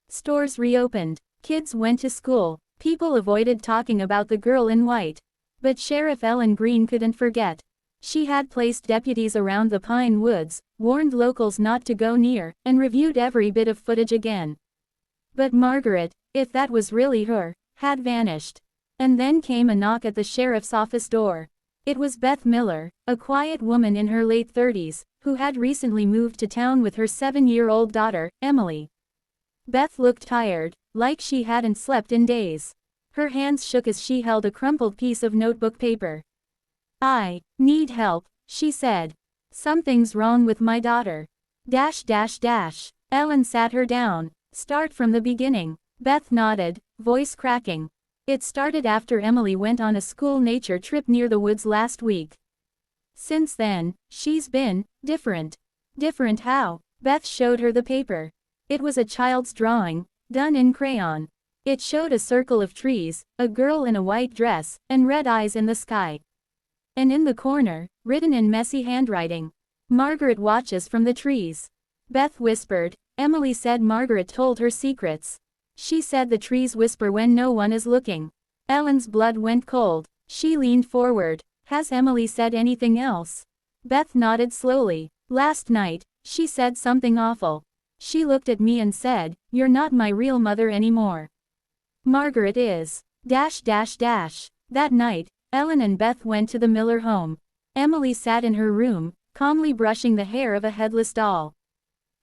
Stores reopened. Kids went to school. People avoided talking about the girl in white. But Sheriff Ellen Greene couldn't forget. She had placed deputies around the pine woods, warned locals not to go near, and reviewed every bit of footage again. But Margaret, if that was really her, had vanished. And then came a knock at the sheriff's office door. It was Beth Miller, a quiet woman in her late 30s, who had recently moved to town with her 7-year-old daughter, Emily. Beth looked tired, like she hadn't slept in days. Her hands shook as she held a crumpled piece of notebook paper. "I need help," she said. "Something's wrong with my daughter." Ellen sat her down. "Start from the beginning." Beth nodded, voice cracking. "It started after Emily went on a school nature trip near the woods last week. Since then, she's been different." "Different how?" Beth showed her the paper. It was a child's drawing, done in crayon. It showed a circle of trees, a girl in a white dress, and red eyes in the sky. And in the corner, written in messy handwriting, "Margaret watches from the trees." Beth whispered. Emily said Margaret told her secrets. She said the trees whisper when no one is looking. Ellen's blood went cold. She leaned forward. "Has Emily said anything else?" Beth nodded slowly. "Last night, she said something awful. She looked at me and said, 'You're not my real mother anymore. Margaret is.'" That night, Ellen and Beth went to the Miller home. Emily sat in her room, calmly brushing the hair of a headless doll.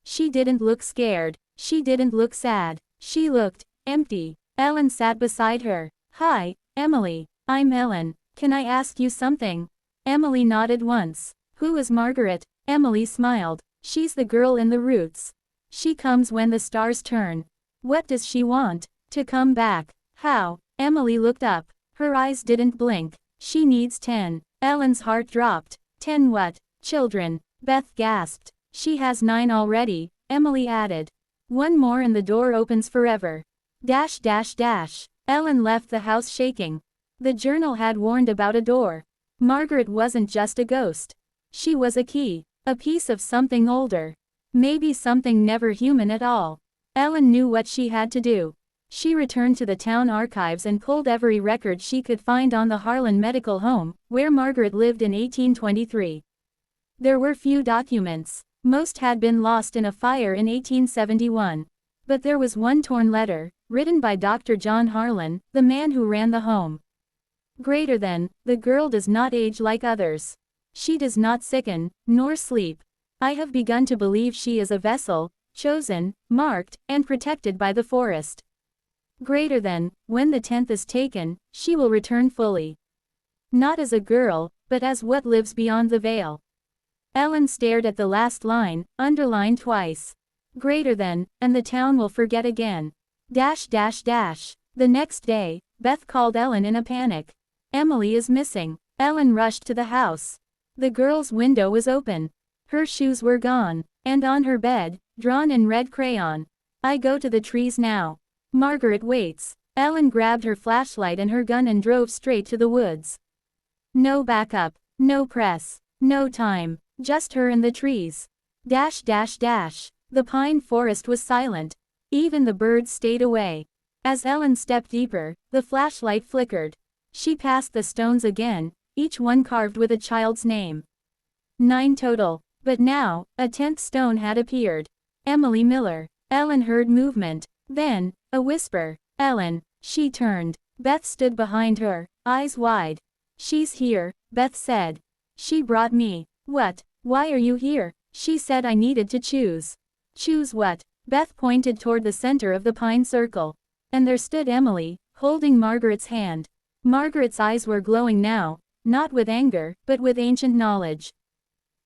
She didn't look scared. She didn't look sad. She looked empty. Ellen sat beside her. "Hi, Emily. I'm Ellen. Can I ask you something?" Emily nodded once. "Who is Margaret?" Emily smiled. "She's the girl in the roots. She comes when the stars turn." "What does she want?" "To come back." "How?" Emily looked up. Her eyes didn't blink. "She needs 10. Ellen's heart dropped. 10 what? Children? Beth gasped. "She has 9 already," Emily added. "One more and the door opens forever." Ellen left the house shaking. The journal had warned about a door. Margaret wasn't just a ghost. She was a key. A piece of something older. Maybe something never human at all. Ellen knew what she had to do. She returned to the town archives and pulled every record she could find on the Harlan Medical Home, where Margaret lived in 1823. There were few documents. Most had been lost in a fire in 1871. But there was one torn letter, written by Dr. John Harlan, the man who ran the home. Greater than, the girl does not age like others. She does not sicken, nor sleep. I have begun to believe she is a vessel, chosen, marked, and protected by the forest. Greater than, when the 10th is taken, she will return fully. Not as a girl, but as what lives beyond the veil. Ellen stared at the last line, underlined twice. Greater than, and the town will forget again. The next day, Beth called Ellen in a panic. Emily is missing. Ellen rushed to the house. The girl's window was open. Her shoes were gone, and on her bed, drawn in red crayon. I go to the trees now. Margaret waits. Ellen grabbed her flashlight and her gun and drove straight to the woods. No backup, no press, no time, just her and the trees. The pine forest was silent. Even the birds stayed away. As Ellen stepped deeper, the flashlight flickered. She passed the stones again, each one carved with a child's name. 9 total. But now, a 10th stone had appeared. Emily Miller. Ellen heard movement. Then, a whisper. Ellen. She turned. Beth stood behind her, eyes wide. She's here, Beth said. She brought me. What? Why are you here? She said I needed to choose. Choose what? Beth pointed toward the center of the pine circle. And there stood Emily, holding Margaret's hand. Margaret's eyes were glowing now, not with anger, but with ancient knowledge.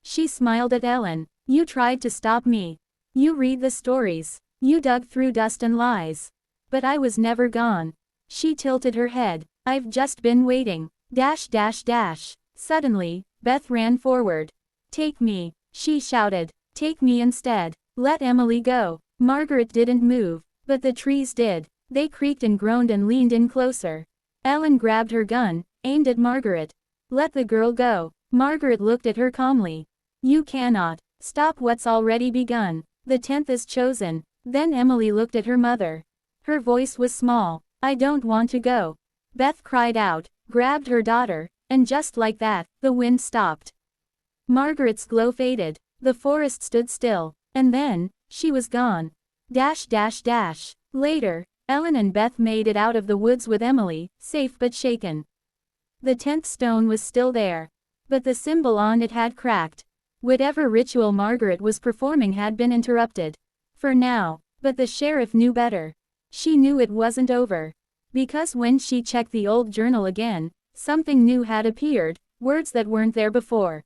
She smiled at Ellen. You tried to stop me. You read the stories. You dug through dust and lies. But I was never gone. She tilted her head. I've just been waiting. Suddenly, Beth ran forward. Take me, she shouted. Take me instead. Let Emily go. Margaret didn't move, but the trees did. They creaked and groaned and leaned in closer. Ellen grabbed her gun, aimed at Margaret. Let the girl go. Margaret looked at her calmly. You cannot. Stop what's already begun. The 10th is chosen. Then Emily looked at her mother. Her voice was small. I don't want to go. Beth cried out, grabbed her daughter, and just like that, the wind stopped. Margaret's glow faded. The forest stood still. And then, she was gone. Later, Ellen and Beth made it out of the woods with Emily, safe but shaken. The 10th stone was still there. But the symbol on it had cracked. Whatever ritual Margaret was performing had been interrupted. For now. But the sheriff knew better. She knew it wasn't over. Because when she checked the old journal again, something new had appeared, words that weren't there before.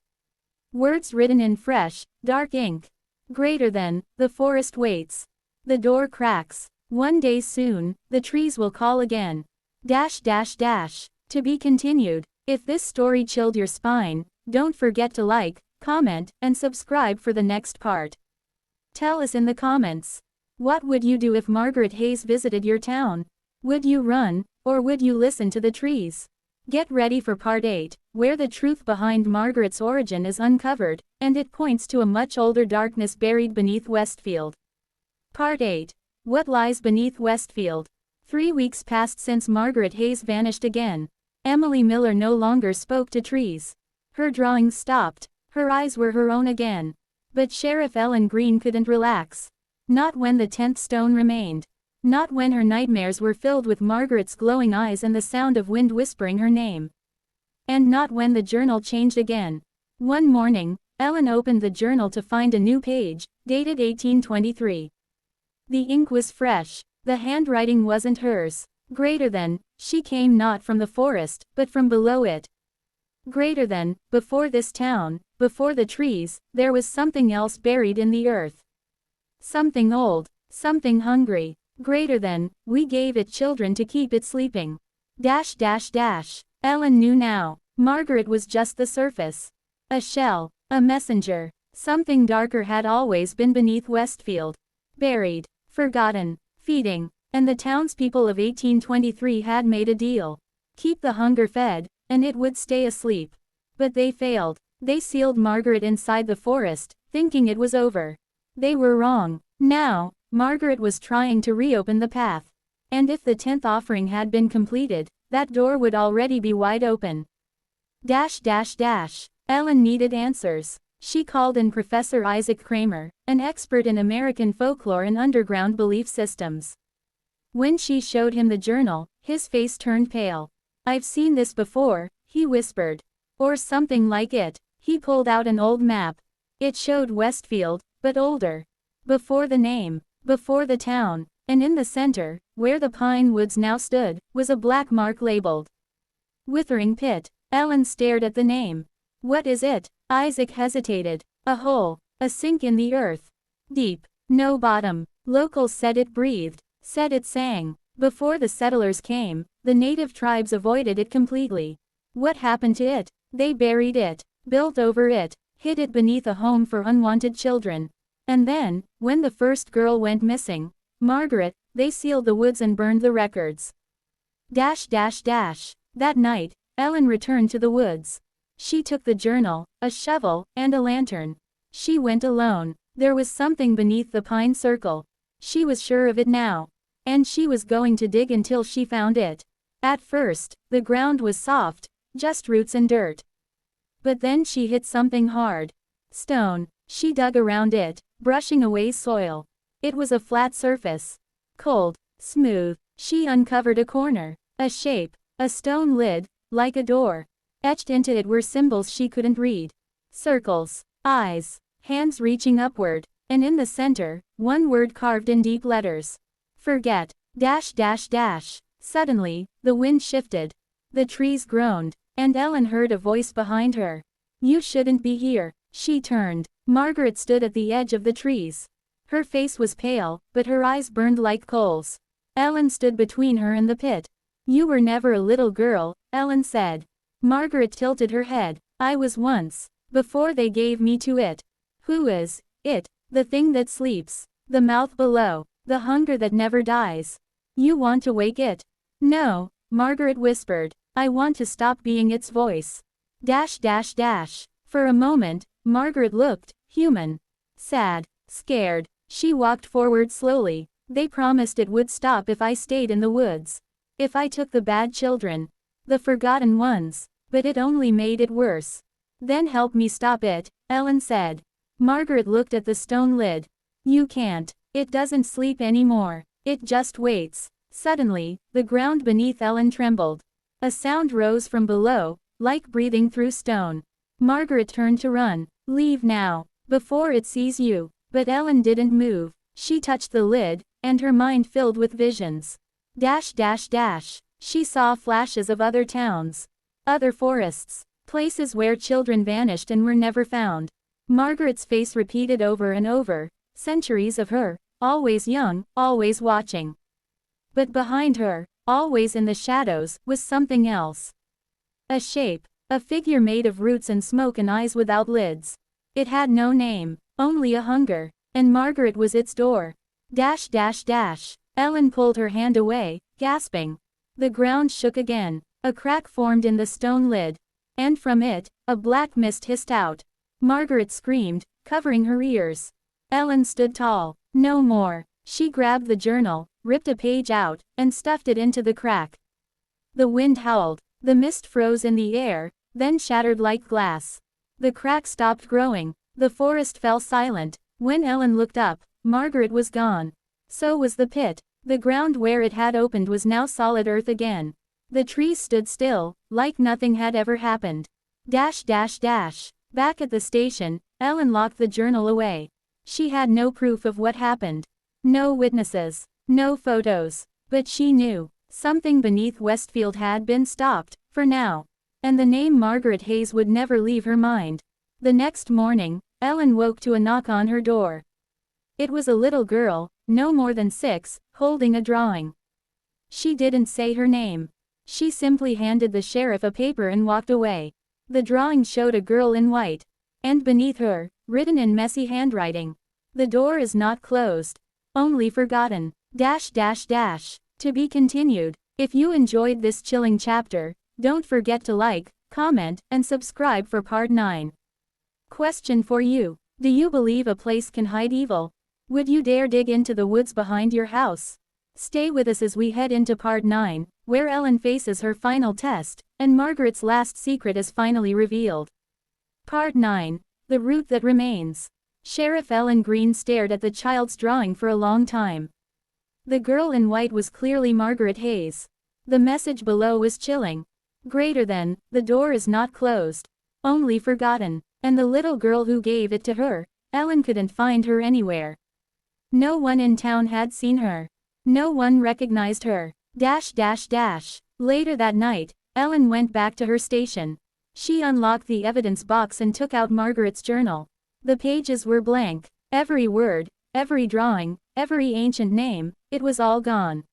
Words written in fresh, dark ink. Greater than, the forest waits. The door cracks. One day soon, the trees will call again. To be continued. If this story chilled your spine, don't forget to like, comment, and subscribe for the next part. Tell us in the comments. What would you do if Margaret Hayes visited your town? Would you run, or would you listen to the trees? Get ready for part 8, where the truth behind Margaret's origin is uncovered, and it points to a much older darkness buried beneath Westfield. Part 8. What lies beneath Westfield? 3 weeks passed since Margaret Hayes vanished again. Emily Miller no longer spoke to trees. Her drawings stopped. Her eyes were her own again. But Sheriff Ellen Greene couldn't relax. Not when the 10th stone remained. Not when her nightmares were filled with Margaret's glowing eyes and the sound of wind whispering her name. And not when the journal changed again. One morning, Ellen opened the journal to find a new page, dated 1823. The ink was fresh. The handwriting wasn't hers. Greater than, she came not from the forest, but from below it. Greater than, before this town, before the trees, there was something else buried in the earth. Something old, something hungry. Greater than, we gave it children to keep it sleeping. Ellen knew now. Margaret was just the surface. A shell, a messenger. Something darker had always been beneath Westfield. Buried, forgotten, feeding. And the townspeople of 1823 had made a deal. Keep the hunger fed, and it would stay asleep. But they failed. They sealed Margaret inside the forest, thinking it was over. They were wrong. Now, Margaret was trying to reopen the path. And if the 10th offering had been completed, that door would already be wide open. Ellen needed answers. She called in Professor Isaac Kramer, an expert in American folklore and underground belief systems. When she showed him the journal, his face turned pale. "I've seen this before," he whispered. "Or something like it." He pulled out an old map. It showed Westfield, but older. Before the name, before the town, and in the center, where the pine woods now stood, was a black mark labeled Withering Pit. Ellen stared at the name. "What is it?" Isaac hesitated. "A hole. A sink in the earth. Deep. No bottom." Locals said it breathed. Said it sang. Before the settlers came, the native tribes avoided it completely. What happened to it? They buried it. Built over it. Hid it beneath a home for unwanted children. And then, when the first girl went missing, Margaret, they sealed the woods and burned the records. That night, Ellen returned to the woods. She took the journal, a shovel, and a lantern. She went alone. There was something beneath the pine circle. She was sure of it now. And she was going to dig until she found it. At first, the ground was soft, just roots and dirt. But then she hit something hard. Stone. She dug around it, brushing away soil. It was a flat surface. Cold. Smooth. She uncovered a corner. A shape. A stone lid, like a door. Etched into it were symbols she couldn't read. Circles. Eyes. Hands reaching upward. And in the center, one word carved in deep letters. Forget. Suddenly, the wind shifted. The trees groaned. And Ellen heard a voice behind her. "You shouldn't be here." She turned. Margaret stood at the edge of the trees. Her face was pale, but her eyes burned like coals. Ellen stood between her and the pit. "You were never a little girl," Ellen said. Margaret tilted her head. "I was once. Before they gave me to it." "Who is it?" "The thing that sleeps. The mouth below. The hunger that never dies." "You want to wake it?" "No," Margaret whispered. "I want to stop being its voice." For a moment, Margaret looked human. Sad. Scared. She walked forward slowly. "They promised it would stop if I stayed in the woods. If I took the bad children. The forgotten ones. But it only made it worse." "Then help me stop it," Ellen said. Margaret looked at the stone lid. "You can't. It doesn't sleep anymore. It just waits." Suddenly, the ground beneath Ellen trembled. A sound rose from below, like breathing through stone. Margaret turned to run. "Leave now, before it sees you." But Ellen didn't move. She touched the lid, and her mind filled with visions. She saw flashes of other towns. Other forests. Places where children vanished and were never found. Margaret's face repeated over and over. Centuries of her, always young, always watching. But behind her, always in the shadows, was something else. A shape. A figure made of roots and smoke and eyes without lids. It had no name, only a hunger. And Margaret was its door. Ellen pulled her hand away, gasping. The ground shook again. A crack formed in the stone lid. And from it, a black mist hissed out. Margaret screamed, covering her ears. Ellen stood tall. "No more." She grabbed the journal, ripped a page out, and stuffed it into the crack. The wind howled. The mist froze in the air, then shattered like glass. The crack stopped growing. The forest fell silent. When Ellen looked up, Margaret was gone. So was the pit. The ground where it had opened was now solid earth again. The trees stood still, like nothing had ever happened. Back at the station, Ellen locked the journal away. She had no proof of what happened. No witnesses. No photos. But she knew. Something beneath Westfield had been stopped, for now. And the name Margaret Hayes would never leave her mind. The next morning, Ellen woke to a knock on her door. It was a little girl, no more than 6, holding a drawing. She didn't say her name. She simply handed the sheriff a paper and walked away. The drawing showed a girl in white. And beneath her, written in messy handwriting, "The door is not closed. Only forgotten. To be continued." If you enjoyed this chilling chapter, don't forget to like, comment, and subscribe for part 9. Question for you. Do you believe a place can hide evil? Would you dare dig into the woods behind your house? Stay with us as we head into part 9, where Ellen faces her final test, and Margaret's last secret is finally revealed. Part 9. The root that remains. Sheriff Ellen Greene stared at the child's drawing for a long time. The girl in white was clearly Margaret Hayes. The message below was chilling. Greater than, the door is not closed. Only forgotten. And the little girl who gave it to her, Ellen couldn't find her anywhere. No one in town had seen her. No one recognized her. Later that night, Ellen went back to her station. She unlocked the evidence box and took out Margaret's journal. The pages were blank. Every word, every drawing, every ancient name, it was all gone.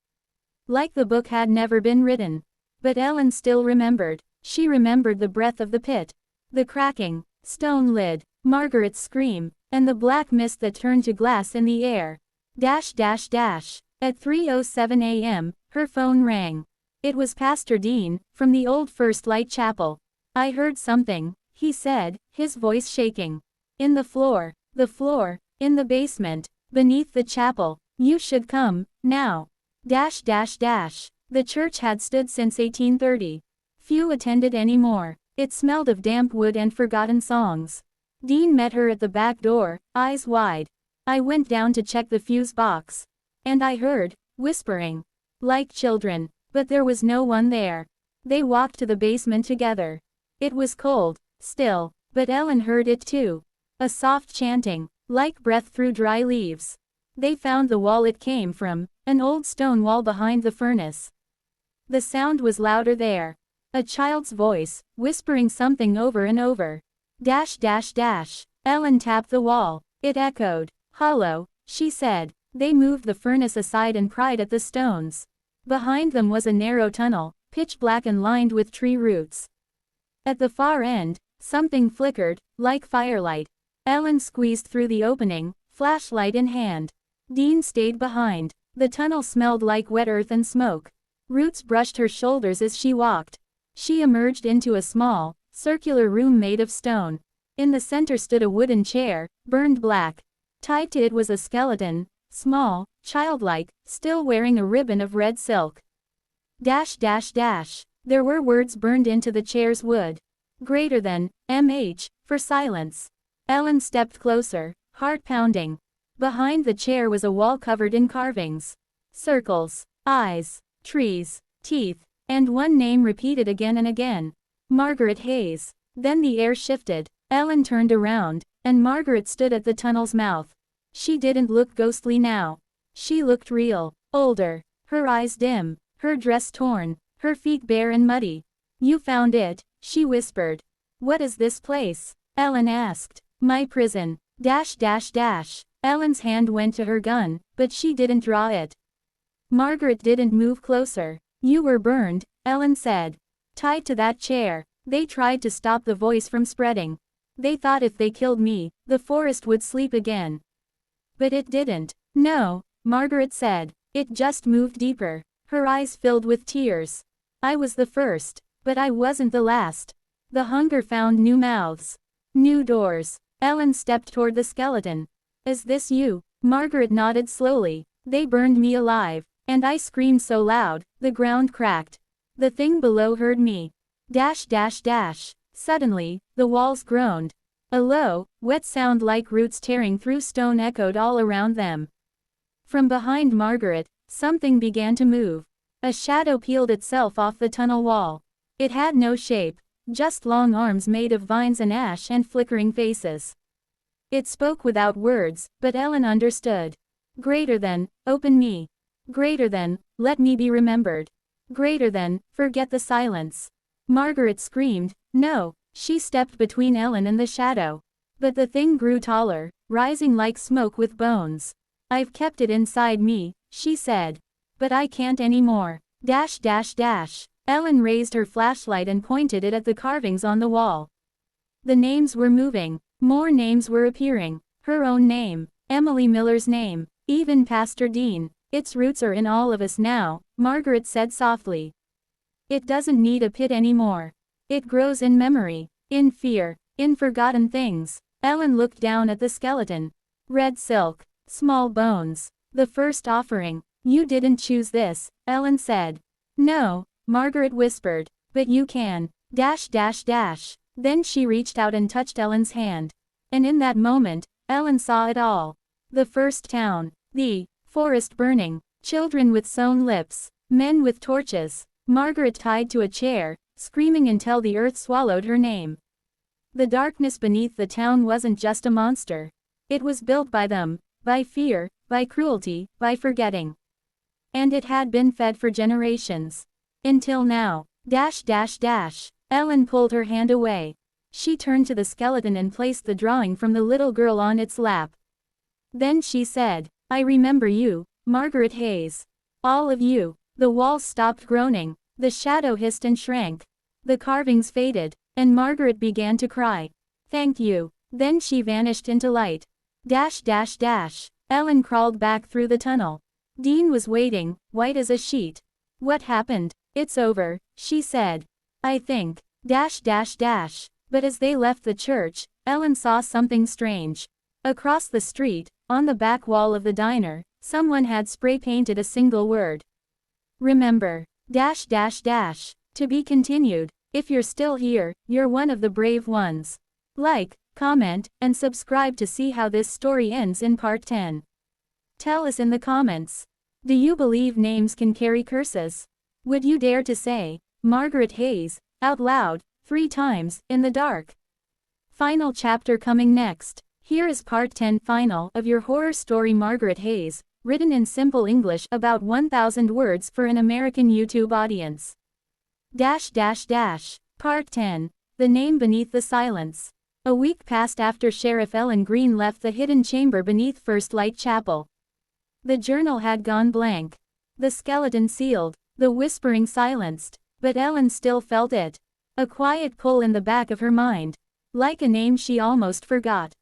Like the book had never been written. But Ellen still remembered. She remembered the breath of the pit. The cracking, stone lid, Margaret's scream, and the black mist that turned to glass in the air. At 3:07 a.m., her phone rang. It was Pastor Dean, from the old First Light Chapel. "I heard something," he said, his voice shaking. "In the floor, in the basement, beneath the chapel. You should come, now." The church had stood since 1830. Few attended anymore. It smelled of damp wood and forgotten songs. Dean met her at the back door, eyes wide. "I went down to check the fuse box. And I heard, whispering. Like children. But there was no one there." They walked to the basement together. It was cold, still, but Ellen heard it too. A soft chanting, like breath through dry leaves. They found the wall it came from, an old stone wall behind the furnace. The sound was louder there. A child's voice, whispering something over and over. Ellen tapped the wall. It echoed. "Hollow," she said. They moved the furnace aside and pried at the stones. Behind them was a narrow tunnel, pitch black and lined with tree roots. At the far end, something flickered, like firelight. Ellen squeezed through the opening, flashlight in hand. Dean stayed behind. The tunnel smelled like wet earth and smoke. Roots brushed her shoulders as she walked. She emerged into a small, circular room made of stone. In the center stood a wooden chair, burned black. Tied to it was a skeleton, small, childlike, still wearing a ribbon of red silk. There were words burned into the chair's wood. Greater than, MH, for silence. Ellen stepped closer, heart pounding. Behind the chair was a wall covered in carvings. Circles, eyes, trees, teeth, and one name repeated again and again. Margaret Hayes. Then the air shifted. Ellen turned around, and Margaret stood at the tunnel's mouth. She didn't look ghostly now. She looked real, older, her eyes dim, her dress torn, her feet bare and muddy. "You found it," she whispered. "What is this place?" Ellen asked. "My prison." Ellen's hand went to her gun, but she didn't draw it. Margaret didn't move closer. "You were burned," Ellen said. "Tied to that chair." They tried to stop the voice from spreading. They thought if they killed me, the forest would sleep again. But it didn't. "No," Margaret said. "It just moved deeper." Her eyes filled with tears. "I was the first. But I wasn't the last. The hunger found new mouths. New doors." Ellen stepped toward the skeleton. "Is this you?" Margaret nodded slowly. "They burned me alive. And I screamed so loud, the ground cracked. The thing below heard me." Suddenly, the walls groaned. A low, wet sound like roots tearing through stone echoed all around them. From behind Margaret, something began to move. A shadow peeled itself off the tunnel wall. It had no shape, just long arms made of vines and ash and flickering faces. It spoke without words, but Ellen understood. "Greater than, open me. Greater than, let me be remembered. Greater than, forget the silence." Margaret screamed, "No." She stepped between Ellen and the shadow. But the thing grew taller, rising like smoke with bones. "I've kept it inside me," she said. "But I can't anymore." Ellen raised her flashlight and pointed it at the carvings on the wall. The names were moving. More names were appearing. Her own name. Emily Miller's name. Even Pastor Dean. "Its roots are in all of us now," Margaret said softly. "It doesn't need a pit anymore. It grows in memory, in fear, in forgotten things." Ellen looked down at the skeleton. Red silk, small bones. "The first offering." "You didn't choose this," Ellen said. "No," Margaret whispered. "But you can." Then she reached out and touched Ellen's hand. And in that moment, Ellen saw it all. The first town. The forest burning. Children with sewn lips. Men with torches. Margaret tied to a chair, screaming until the earth swallowed her name. The darkness beneath the town wasn't just a monster. It was built by them, by fear, by cruelty, by forgetting. And it had been fed for generations. Until now. Ellen pulled her hand away. She turned to the skeleton and placed the drawing from the little girl on its lap. Then she said, "I remember you, Margaret Hayes. All of you." The walls stopped groaning, the shadow hissed and shrank. The carvings faded, and Margaret began to cry. "Thank you." Then she vanished into light. Ellen crawled back through the tunnel. Dean was waiting, white as a sheet. "What happened?" "It's over," she said. "I think. But as they left the church, Ellen saw something strange. Across the street, on the back wall of the diner, someone had spray-painted a single word. "Remember. To be continued. If you're still here, you're one of the brave ones. Like, comment, and subscribe to see how this story ends in part 10. Tell us in the comments. Do you believe names can carry curses? Would you dare to say, Margaret Hayes, out loud, 3 times, in the dark? Final chapter coming next. Here is part 10 final of your horror story Margaret Hayes, written in simple English about 1,000 words for an American YouTube audience. Part 10. The Name Beneath the Silence. A week passed after Sheriff Ellen Greene left the hidden chamber beneath First Light Chapel. The journal had gone blank. The skeleton sealed. The whispering silenced. But Ellen still felt it. A quiet pull in the back of her mind. Like a name she almost forgot.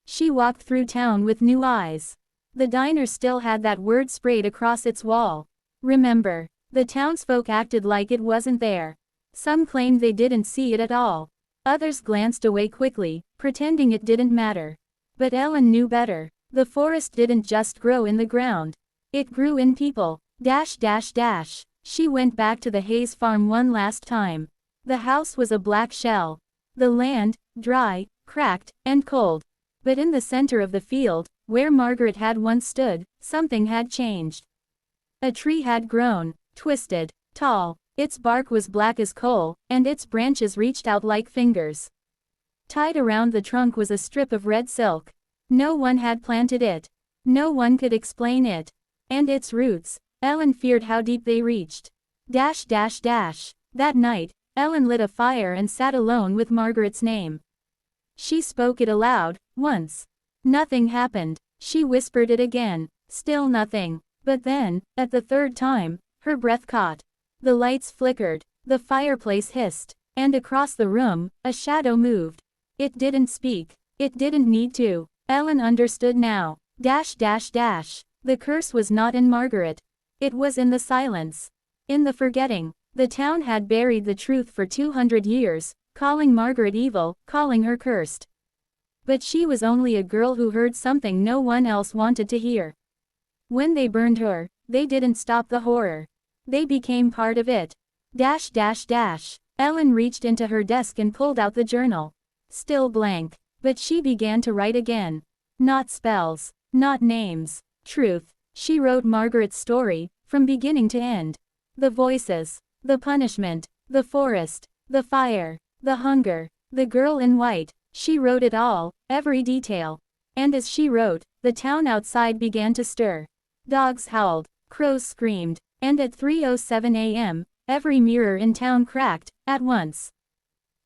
She walked through town with new eyes. The diner still had that word sprayed across its wall. Remember. The townsfolk acted like it wasn't there. Some claimed they didn't see it at all. Others glanced away quickly, pretending it didn't matter. But Ellen knew better. The forest didn't just grow in the ground. It grew in people. She went back to the Hayes farm one last time. The house was a black shell. The land, dry, cracked, and cold. But in the center of the field, where Margaret had once stood, something had changed. A tree had grown, twisted, tall. Its bark was black as coal, and its branches reached out like fingers. Tied around the trunk was a strip of red silk. No one had planted it. No one could explain it. And its roots, Ellen feared how deep they reached. That night, Ellen lit a fire and sat alone with Margaret's name. She spoke it aloud, once. Nothing happened. She whispered it again. Still nothing. But then, at the 3rd time, her breath caught. The lights flickered. The fireplace hissed. And across the room, a shadow moved. It didn't speak. It didn't need to. Ellen understood now. The curse was not in Margaret. It was in the silence. In the forgetting. The town had buried the truth for 200 years, calling Margaret evil, calling her cursed. But she was only a girl who heard something no one else wanted to hear. When they burned her, they didn't stop the horror. They became part of it. Ellen reached into her desk and pulled out the journal. Still blank. But she began to write again. Not spells. Not names. Truth. She wrote Margaret's story, from beginning to end. The voices. The punishment. The forest. The fire. The hunger. The girl in white. She wrote it all, every detail. And as she wrote, the town outside began to stir. Dogs howled. Crows screamed. And at 3:07 a.m., every mirror in town cracked, at once.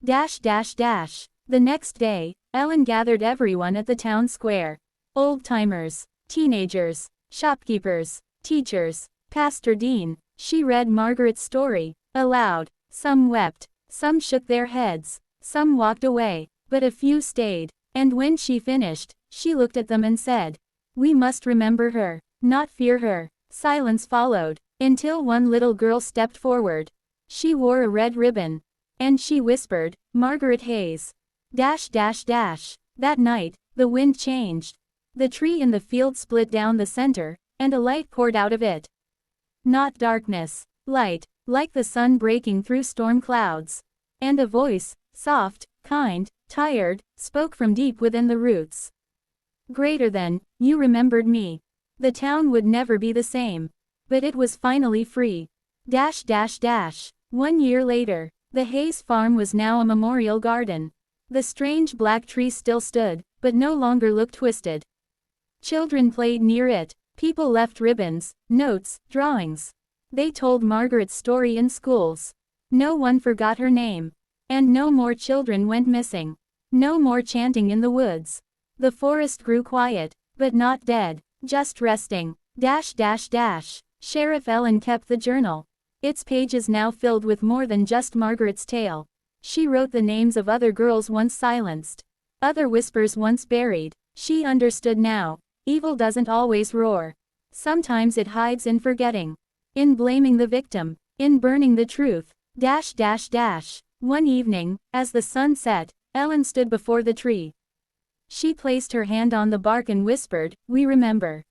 The next day, Ellen gathered everyone at the town square. Old-timers, teenagers, shopkeepers, teachers, Pastor Dean. She read Margaret's story, aloud. Some wept, some shook their heads, some walked away, but a few stayed. And when she finished, she looked at them and said, "We must remember her, not fear her." Silence followed, until one little girl stepped forward. She wore a red ribbon. And she whispered, "Margaret Hayes." That night, the wind changed. The tree in the field split down the center, and a light poured out of it. Not darkness. Light, like the sun breaking through storm clouds. And a voice, soft, kind, tired, spoke from deep within the roots. Greater than, you remembered me. The town would never be the same. But it was finally free. 1 year later, the Hayes farm was now a memorial garden. The strange black tree still stood, but no longer looked twisted. Children played near it. People left ribbons, notes, drawings. They told Margaret's story in schools. No one forgot her name. And no more children went missing. No more chanting in the woods. The forest grew quiet, but not dead, just resting. Sheriff Ellen kept the journal. Its pages now filled with more than just Margaret's tale. She wrote the names of other girls once silenced. Other whispers once buried. She understood now. Evil doesn't always roar. Sometimes it hides in forgetting. In blaming the victim. In burning the truth. One evening, as the sun set, Ellen stood before the tree. She placed her hand on the bark and whispered, "We remember."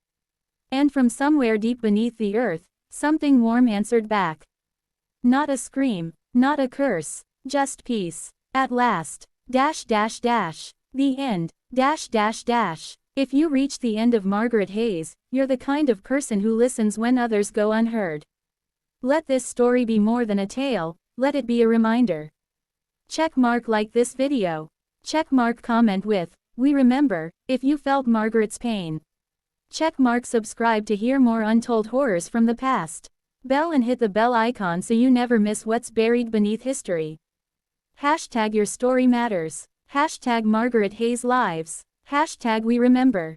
And from somewhere deep beneath the earth, something warm answered back. Not a scream, not a curse, just peace. At last. The end. If you reach the end of Margaret Hayes, you're the kind of person who listens when others go unheard. Let this story be more than a tale, let it be a reminder. Checkmark like this video. Checkmark comment with, "We remember," if you felt Margaret's pain. Checkmark subscribe to hear more untold horrors from the past. Bell and hit the bell icon so you never miss what's buried beneath history. Hashtag your story matters. Hashtag Margaret Hayes lives. Hashtag we remember.